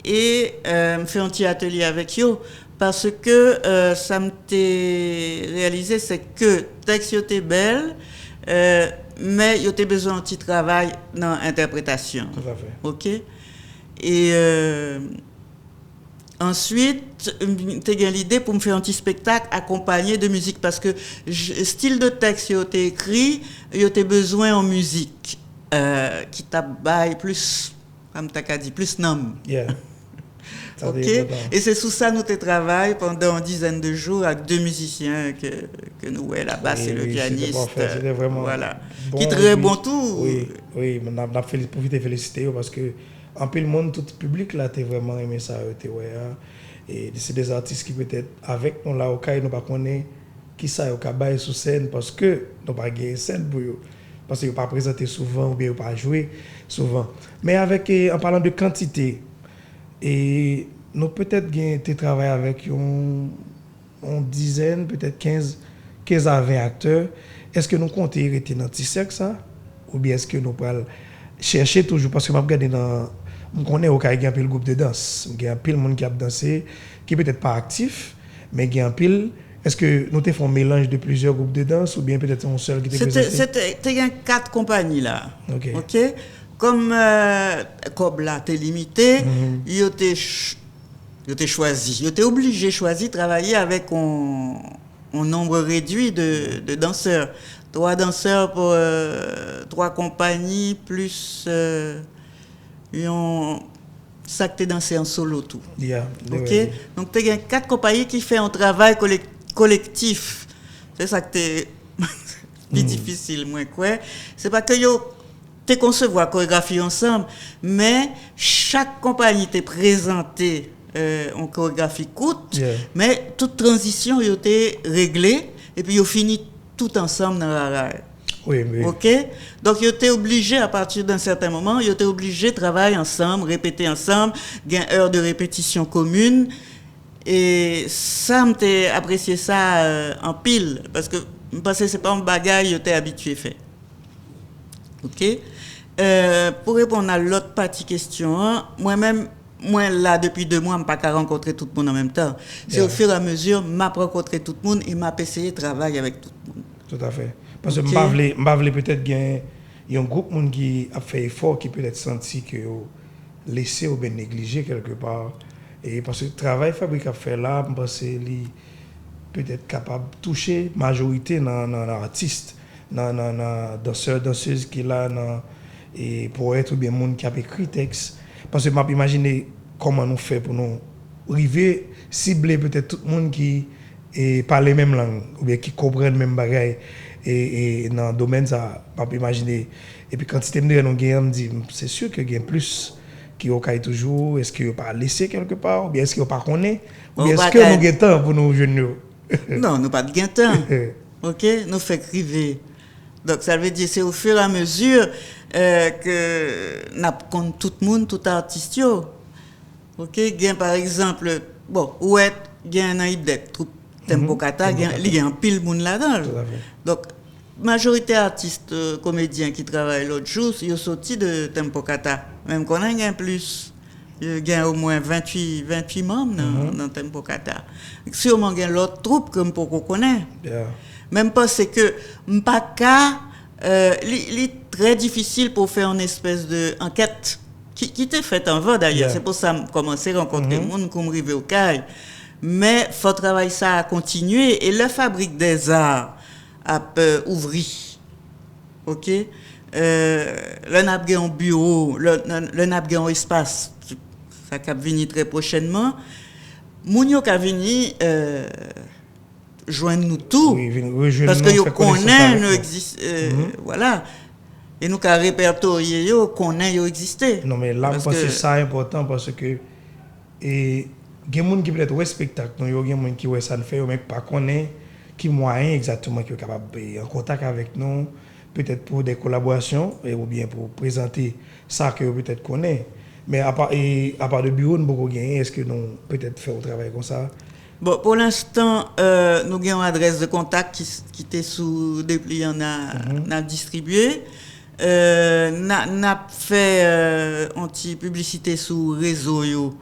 Et me fait un petit atelier avec eux parce que ça me t'est réalisé c'est que le texte était belle mais il y a besoin d'un petit travail dans l'interprétation. Tout à fait. OK? Et ensuite j'ai eu l'idée pour me faire un petit spectacle accompagné de musique parce que le style de texte qui a été écrit, il y a besoin en musique qui tabaille plus comme tu as dit plus nom. Yeah. Okay. Et c'est sous ça que nous travaillons pendant une dizaine de jours avec 2 musiciens que nous, la basse et le pianiste. C'était vraiment voilà. bon, qui très bon tout. Oui, on a profité de féliciter parce que en plus le monde, tout le public là, t'es vraiment aimé ça. Et c'est des artistes qui peut-être avec nous là au cas, nous pas connaît qui ça au cabaret sur scène parce que nous pas gagné scène pour eux. Parce qu'ils ne pas présenté souvent ou bien ils pas joué souvent. Mais avec en parlant de quantité, et nous peut-être travaillé avec une dizaine, peut-être 15 à 20 acteurs. Est-ce que nous comptons arrêter dans petit cercle ça? Ou bien est-ce que nous allons chercher toujours? Parce que je regarde dans. Je connais au cas il y a un peu le groupe de danse. Il y a un peu de monde qui a dansé, qui peut-être pas actif, mais il y a un peu. Est-ce que nous faisons un mélange de plusieurs groupes de danse ou bien peut-être un seul qui était présenté? C'était 4 compagnies là. OK. Comme là, t'es limité, il était choisi. Il était obligé de choisir de travailler avec un nombre réduit de danseurs. 3 danseurs pour 3 compagnies, plus ça que t'es dansé en solo tout. Yeah, OK? Donc, tu as 4 compagnies qui font un travail collectif. C'est ça que t'es plus difficile, moi, quoi. C'est pas que tu concevoir chorégraphie ensemble, mais chaque compagnie t'est présentée en chorégraphie courte, mais toute transition a été réglée et puis ils fini tout ensemble dans la rare. Oui. OK? Donc, ils étaient obligés, à partir d'un certain moment, ils étaient obligés de travailler ensemble, répéter ensemble, gagner heure de répétition commune. Et ça, j'ai apprécié ça en pile, parce que c'est pas un bagage qu'ils étaient habitués à faire. OK? Pour répondre à l'autre partie question, moi-même, là, depuis 2 mois, je n'ai pas rencontré tout le monde en même temps. C'est au fur et à mesure, je m'ai rencontré tout le monde et je essayé de travailler avec tout le monde. Tout à fait. Parce que je ne peut-être qu'il y a un groupe de monde qui a fait effort, qui peut-être senti que laissé ou bien négligé quelque part. Et parce que le travail fabrique a fait là, je pense que peut-être capable de toucher majorité dans l'artiste, dans danseur danseuse qui là dans et poète ou bien monde qui a écrit texte parce que m'a imaginer comment nous fait pour nous arriver cibler peut-être tout le monde qui parle même langue ou bien qui comprend même bagaille et dans le domaine ça pas imaginer et puis quand tu me on dit c'est sûr que gain plus qui au cas toujours est-ce qu'il pas laissé quelque part ou bien est-ce qu'il pas connaît ou bien est-ce que nous gain temps pour nous jeunes non nous pas de gain temps OK nous fait criver donc ça veut dire c'est au fur et à mesure que n'a compte tout le monde tout artiste yo OK gain par exemple bon ouais gain un hip troupe Tempo Kata il y a un pile monde là-dedans donc majorité artistes comédiens qui travaillent l'autre jour ils sorti de Tempo Kata même qu'on a gain plus il y a au moins 28 membres dans Tempo Kata sûrement gain l'autre troupe comme pour qu'on connaît même parce que m'paka il très difficile pour faire une espèce de enquête qui était faite en vain d'ailleurs c'est pour ça que commencer à rencontrer le monde comme arriver au CAI mais faut travailler ça à continuer et la fabrique des arts a ouvert OK le n'a un bureau le n'a un espace ça va venir très prochainement moun yo ka venir joindre nous tout parce que yo connaît nous existe voilà et nous ka répertorier yo connaît yo exister non mais là parce que ça important parce que et gen moun qui peut-être ouais spectacle non yo gen moun qui ouais ça ne fait mais pas connaît qui moyen exactement qui est capable en contact avec nous peut-être pour des collaborations ou bien pour présenter ça que peut-être connaît mais à part de bureau nous beaucoup gagner est-ce que nous peut-être faire un travail comme ça. Bon, pour l'instant, nous avons une adresse de contact qui était sous dépliant n'a distribué. N'a fait anti-publicité sous réseau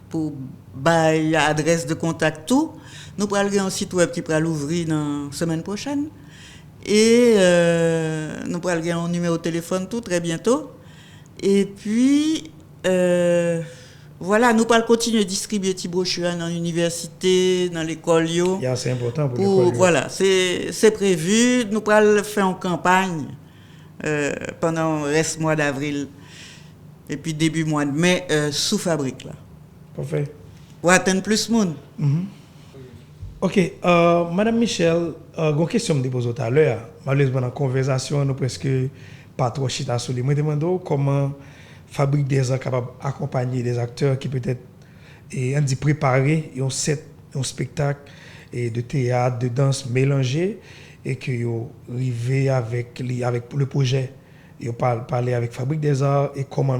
pour bailler adresse de contact tout. Nous allons avoir un site web qui va l'ouvrir dans la semaine prochaine. Et nous allons avoir un numéro de téléphone tout très bientôt. Et puis, voilà, nous allons continuer à distribuer des brochures dans l'université, dans l'école. C'est important pour l'école. Voilà, c'est prévu. Nous allons faire une campagne pendant le reste mois d'avril et puis début mois de mai sous fabrique. Là. Parfait. Pour atteindre plus de monde. OK. Madame Michel, une question que je me pose tout à l'heure. Malheureusement, dans la conversation, nous presque pas trop chita sur les. Je me demande comment Fabrique des Arts capable d'accompagner des acteurs qui peut-être préparer un spectacle de théâtre, de danse mélangé et que yo arrivé avec le projet. Yo parler avec Fabrique des Arts et comment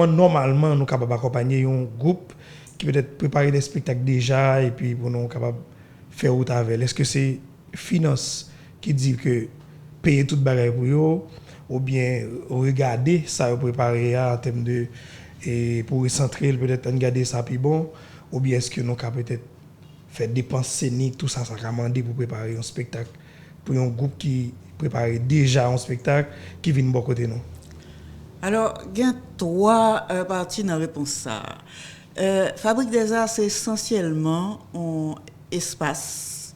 normalement nous capable accompagner un groupe qui peut-être préparer des spectacles déjà et puis pour nous capable faire route avec. Est-ce que c'est finance qui dit que payer toute bagaille pour eux ou bien regarder ça préparer en termes de et pour recentrer peut-être regarder ça plus bon ou bien est-ce que nous capable peut-être faire dépenses scéniques tout ça qu'a demandé pour préparer un spectacle pour un groupe qui prépare déjà un spectacle qui vient de bon côté nous. Alors, il y a trois parties dans la réponse ça. Fabrique des Arts, c'est essentiellement un espace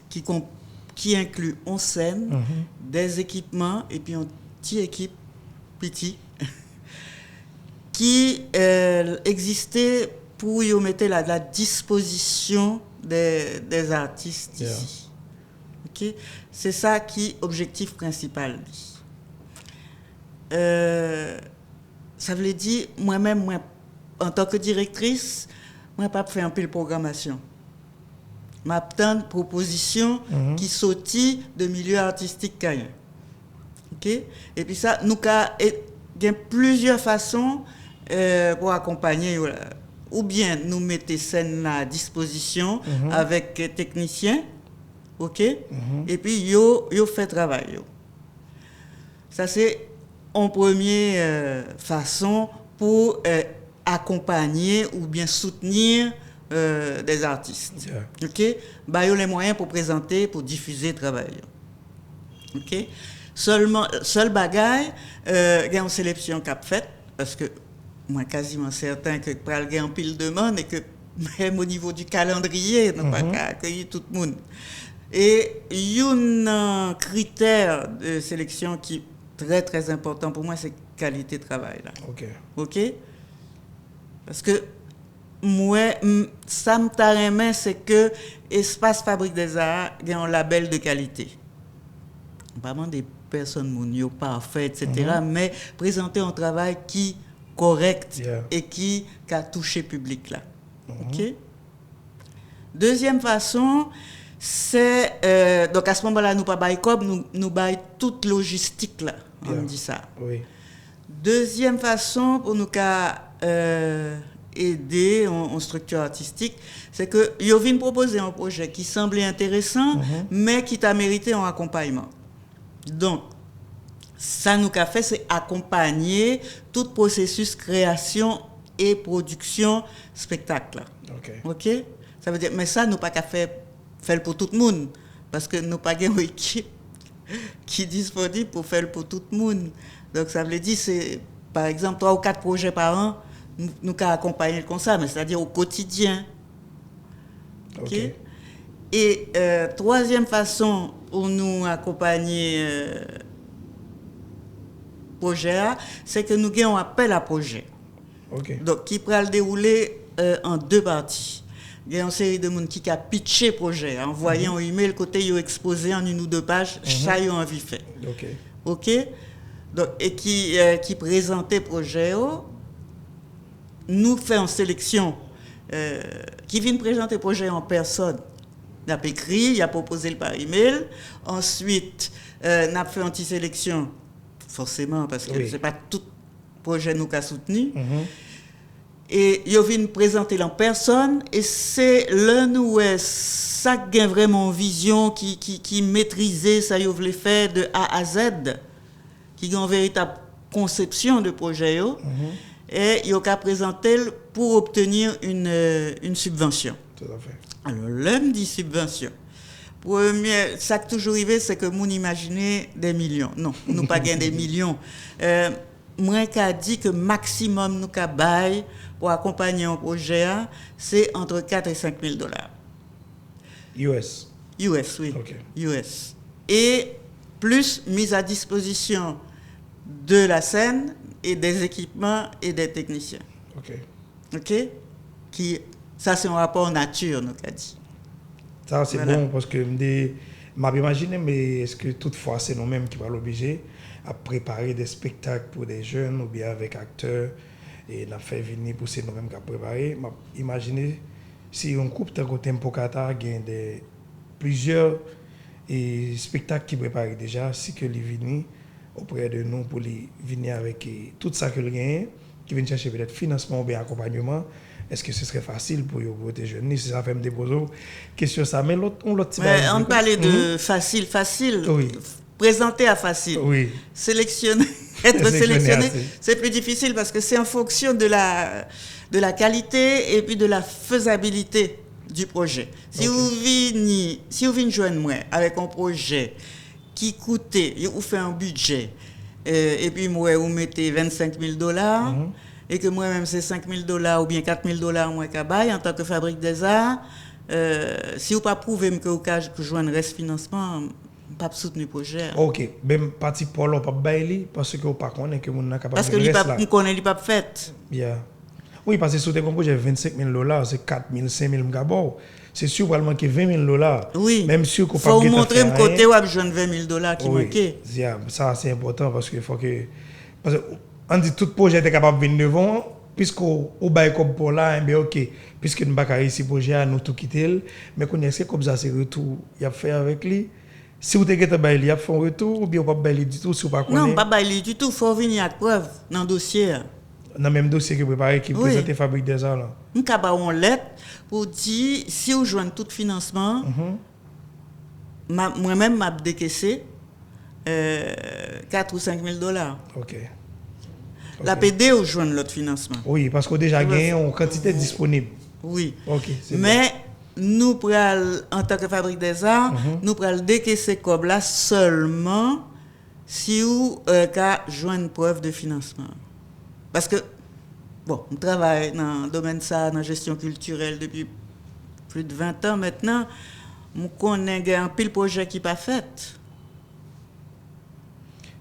qui inclut une scène, des équipements et puis une petite équipe petit qui existait pour y mettre la disposition des artistes ici. Okay? C'est ça qui est l'objectif principal. Ça veut dire, moi-même, en tant que directrice, je ne peux pas faire un peu de programmation. Je m'attends une proposition qui sortit de milieu artistique caïen. Okay? Et puis ça, nous avons plusieurs façons pour accompagner. Ou bien nous mettons scène à disposition avec techniciens, ok? Et puis yo fait travail. Ça c'est en première façon pour accompagner ou bien soutenir des artistes. Ok? Bah yo les moyens pour présenter, pour diffuser le travail. Ok? Seul bagaille, il y a une sélection qu'a faite parce que moi quasiment certain que pral gain en pile demande et que même au niveau du calendrier, nous pas qu'à accueillir tout le monde. Et un critère de sélection qui est très très important pour moi, c'est qualité de travail là. OK? Parce que moi, ça me taremait, c'est que Espace Fabrique des Arts a un label de qualité. Vraiment des personnes monio parfaites, etc. Mais présenter un travail qui correct et qui a touché le public là. OK? Deuxième façon, c'est donc à ce moment-là, nous pas bail comme nous bail toute logistique là. On dit ça. Oui. Deuxième façon pour nous aider en structure artistique, c'est que yo vinn proposer un projet qui semblait intéressant, mais qui t'a mérité un accompagnement. Donc, ça nous a fait, c'est accompagner tout processus création et production spectacle. OK? Ça veut dire, mais ça, nous pas qu'à faire pour tout le monde, parce que nous pas une équipe qui est disponible pour faire pour tout le monde. Donc, ça veut dire, c'est, par exemple, 3 ou 4 projets par an, nous accompagner comme ça, mais c'est-à-dire au quotidien. OK? Et troisième façon pour nous accompagner projet, c'est que nous avons un appel à projet. Donc, qui peut le dérouler en 2 parties. Il y a une série de monde qui a pitché projet, envoyé un email côté yo exposé en 1 ou 2 pages, ça yo envie fait. OK? Donc, et qui présentait projet, nous fait en sélection, qui vient présenter projet en personne. Il a écrit, il a proposé le par email. Ensuite, il a fait une petite sélection, forcément, parce que ce n'est pas tout projet nous qu'a soutenu. Et il vient présenter en personne, et c'est l'un où ça gagne vraiment vision, qui maîtrisait ça, il voulait faire de A à Z, qui a une véritable conception de projet. Et il a présenté pour obtenir une subvention. Tout à fait. Alors, l'homme dit subvention. Premier, ça qui toujours arrivé, c'est que nous imaginons des millions. Non, nous pas gagner des millions. Moi, qui a dit que maximum nous bail pour accompagner un projet, c'est entre 4 et 5 000 dollars. US, oui. US. Et plus mise à disposition de la scène et des équipements et des techniciens. OK? Ça, c'est un rapport nature, nous a dit. Ça, c'est bon parce que je m'imagine, mais est-ce que toutefois, c'est nous-mêmes qui va l'obliger à préparer des spectacles pour des jeunes ou bien avec acteurs et n'a fait venir pour ces nous-mêmes qui a préparé. Imaginez si on coupe tant que Tempo Kata gagne plusieurs spectacles qui préparent déjà, si que les venir auprès de nous pour les venir avec tout ça que le gagne, qui viennent chercher peut-être financement ou bien accompagnement. Est-ce que ce serait facile pour les jeunes? Si ça fait me déposer question ça, mais l'autre on parlait de facile. Oui. Présenter à facile. Oui. Sélectionner, être sélectionné, c'est plus difficile parce que c'est en fonction de la qualité et puis de la faisabilité du projet. Si vous venez joindre moi avec un projet qui coûtait, vous fait un budget, et puis moi vous mettez 25 000 dollars, et que moi-même c'est 5 000 dollars ou bien 4 000 dollars moi qu'abaye en tant que Fabrique des Arts, si vous pas prouver que vous joindre reste financement, pas soutenir le projet. OK, même parti pour l'on pas bailler parce que vous pas connaît que mon capable parce que il pas connaît il pas fait. Oui, parce que sous tes projet 25 000 dollars, c'est 4 000 5 000 gabon. C'est sûr qu'il manquer 20 000 dollars. Oui. Même sûr qu'on faut montrer le côté où joindre 20 000 dollars qui manquait. Ça c'est important parce que faut que parce que on dit tout projet est capable de venir devant puisqu'au bail comme pour là bien OK puisque nous pas ici projet nous tout quitter mais connaissez comme ça c'est retour il a fait avec lui. Si vous avez bail, il a fait un retour ou bien pas bail du tout si vous pas connaît. Non, pas bail du tout, faut venir à preuve dans le dossier. Dans le même dossier que préparé qui présente Fabrique des Arts là. On a une lettre pour dire si vous joignez tout financement, moi-même m'a décaissé 4 ou 5 000 dollars. OK. La PD ou joindre l'autre financement. Oui, parce qu'on déjà gagné en quantité disponible. Oui. OK, mais nous prenons, en tant que Fabrique des Arts, nous prenons décaisser comme là seulement si vous joignez une preuve de financement. Parce que bon, je travaille dans le domaine ça, dans la gestion culturelle depuis plus de 20 ans maintenant. Je connais un pile projet qui n'est pas fait.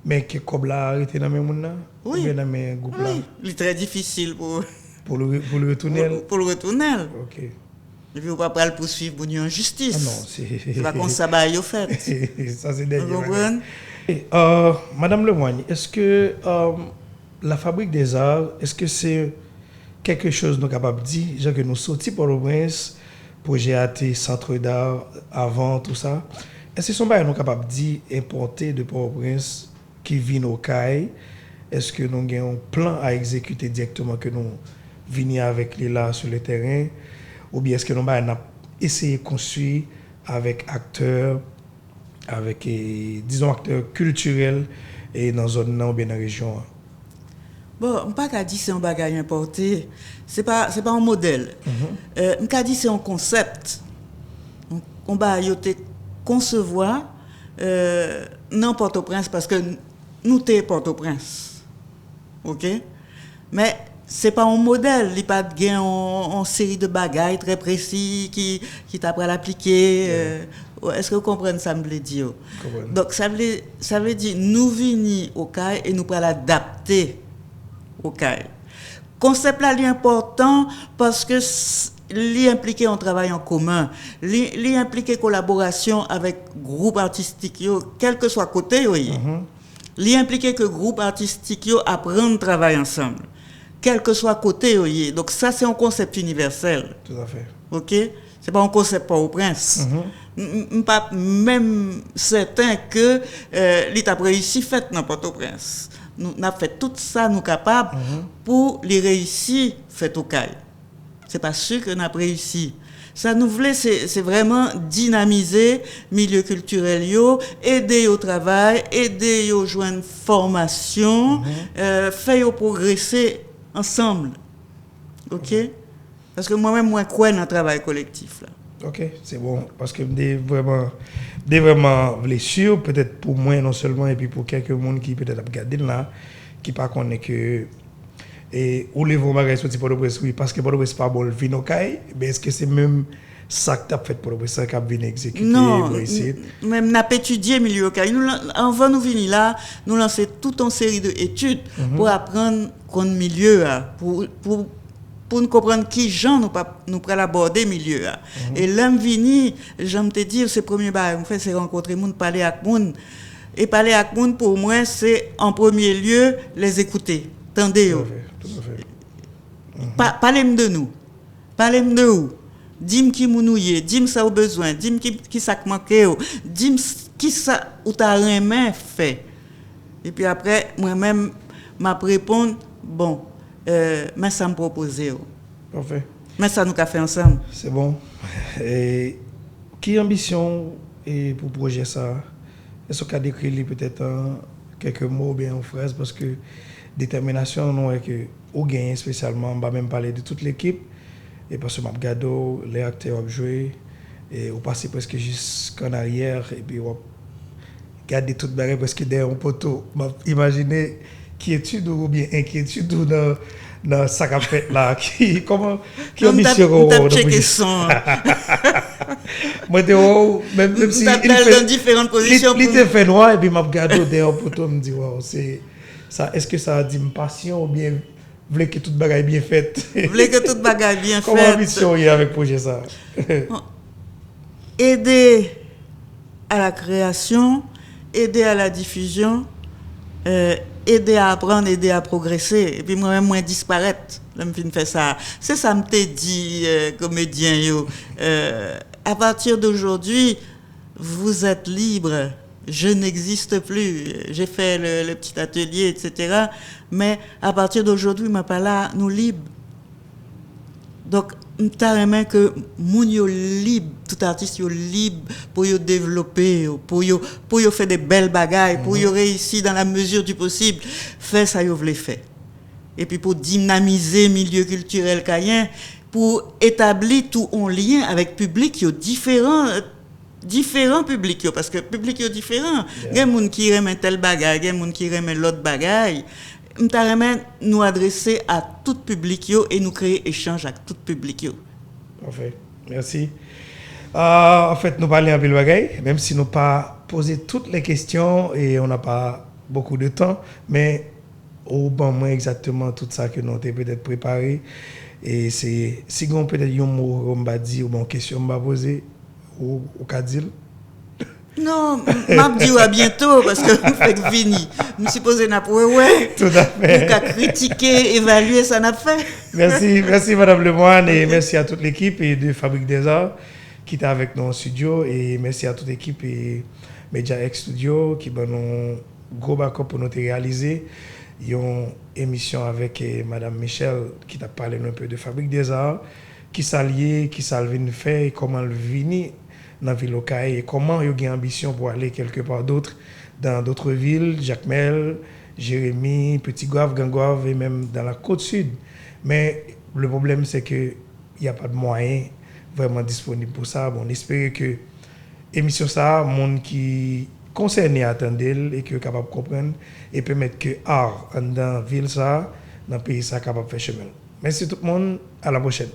Mais que comme là arrêté dans mes monde là, Oui. ou bien dans mes groupes là, Oui, il est très difficile pour pour le retourner. pour le retourner. OK. Et puis, on ne va pas le poursuivre pour une justice. Ah non, c'est C'est pas comme ça, bah, il fait. ça c'est Vous dernier. comprenez? Madame Lemoigne, est-ce que la Fabrique des Arts, est-ce que c'est quelque chose nous capable de dire, genre que nous sortis pour le prince, projet AT, centre d'art, avant, tout ça, est-ce que sont pas nous capable de dire importer de Port-au-Prince qui vient au CAI? Est-ce que nous avons un plan à exécuter directement que nous venons avec les là sur le terrain? Ou bien est-ce que nous avons essayé de construire avec acteurs, avec, disons, acteurs culturels et dans la zone ou bien dans la région? Bon, je ne peux pas dire que c'est un bagage importé. Ce n'est pas un modèle. Je peux dire que c'est un concept. On va concevoir non Port-au-Prince parce que nous sommes Port-au-Prince. OK? Mais ce n'est pas un modèle. Il n'y a pas une série de bagages très précis qui t'apprend à l'appliquer. Est-ce que vous comprenez ça, me veut dire? Donc, ça veut dire nous venons au CAI et nous pourrons l'adapter au CAI. Le concept là est important parce que il implique un travail en commun, il implique collaboration avec groupe artistique, quel que soit côté, il implique que groupe artistique apprennent à travailler ensemble, quel que soit côté. Donc ça c'est un concept universel. Tout à fait. OK? C'est pas un concept pour au prince. Pas même certain que l'État réussi fait n'importe au prince. Nous avons fait tout ça, nous capables, pour les réussir, fait au CAI. Ce n'est pas sûr que nous avons réussi. Ça nous voulait, c'est vraiment dynamiser le milieu culturel, aider au travail, aider au joindre formation, faire progresser ensemble. OK? Parce que moi-même, moi, je crois dans le travail collectif. Là. OK, c'est bon. Parce que je vraiment sûr, peut-être pour moi non seulement, et puis pour quelques monde qui peut-être regardent là, qui ne connaissent que. Et où les vont bagages sortir pour le presse, oui, parce que pour le presse pas bon, le vin au caille, mais est-ce que c'est même ça que tu as fait pour le presse, ça qui a bien exécuté? Non, même n'a pas étudié milieu au caille. Avant nous venir là, nous lançons toute une série d'études pour apprendre qu'on milieu, pour nous comprendre qui gens nous pourrons aborder milieu. Et l'homme vini, j'aime te dire, ce premier bar, on fait c'est rencontrer monde, parler avec monde. Et parler avec monde pour moi, c'est en premier lieu les écouter. Tendez. Tout à fait. Parlez-moi de nous. Parlez-moi de vous. Dis-moi qui mounouye, dis-moi ça au besoin, dis-moi qui ça manque, dis-moi qui ça ou ta main fait. Et puis après moi-même m'a répondre bon, mais ça me propose. Parfait. Mais ça nous a fait ensemble. C'est bon. Et quelle ambition et pour projet ça? Est-ce qu'on a décrit peut-être quelques mots bien en phrase parce que détermination nous est que au gain spécialement on va même parler de toute l'équipe et parce que m'a regardé les acteurs ont joué et on passé presque jusqu'en arrière et puis on garder toute barre presque derrière un poteau. Imaginez quiétude ou bien inquiétude dans ça qu'a fait là qui ambition on checker son moi même si il dans différentes positions il était fait noir et puis m'a regardé derrière un poteau me dit wow c'est ça, est-ce que ça a dit une passion ou bien voulez que toute bagaille bien faite? Voulez que toute bagaille bien faite. Comment ambition y avec le projet ça? Aider à la création, aider à la diffusion, aider à apprendre, aider à progresser. Et puis moi-même, moi disparaître. Là, je fais ça. C'est ça, me t'ai dit, comédien, à partir d'aujourd'hui, vous êtes libre. Je n'existe plus. J'ai fait le petit atelier, etc. Mais à partir d'aujourd'hui, ma pas là, nous libres. Donc, carrément que moun yo libre, tout artiste yo libre pour yo développer, pour yo faire des belles bagailles, pour yo réussir dans la mesure du possible, faire ça yo vle faire. Et puis pour dynamiser milieu culturel cayen, pour établir tout en lien avec public yo différents publics parce que public yo différent. Il y a des gens qui aiment tel bagaille, il y a des gens qui aiment l'autre bagaille. nous adresser à tout public yo et nous créer échange avec tout public yo. Parfait. Merci. En fait, nous parlons un peu de bagaille, même si nous pas posé toutes les questions et on n'a pas beaucoup de temps, mais au bon moment exactement tout ça que nous avons peut-être préparé. Et c'est si on peut-être un mot on va dire ou une question on va poser ou qu'a dire. Non, m'a dit à bientôt parce que vous faites fini. Je me suis posé na pour ouais. Tout à fait. Pour critiquer, évaluer ça n'a fait. Merci Madame Lemoine et merci à toute l'équipe et de Fabrique des Arts qui est avec nous en studio et merci à toute l'équipe et Media X Studio qui ben nous gros backup pour nous réaliser une émission avec Madame Michel qui t'a parlé un peu de Fabrique des Arts qui s'allie qui salvine fait et comment le vini dans la ville locale et comment il y a une ambition pour aller quelque part d'autre dans d'autres villes, Jacmel, Jérémy, Petit-Goâve, Gangoave et même dans la côte sud. Mais le problème c'est que il n'y a pas de moyens vraiment disponibles pour ça. Bon, on espère que l'émission ça, monde qui concerné attendent et qui est capable de comprendre et permettre que art dans la ville ça, dans le pays ça capable de faire chemin. Merci tout le monde, à la prochaine.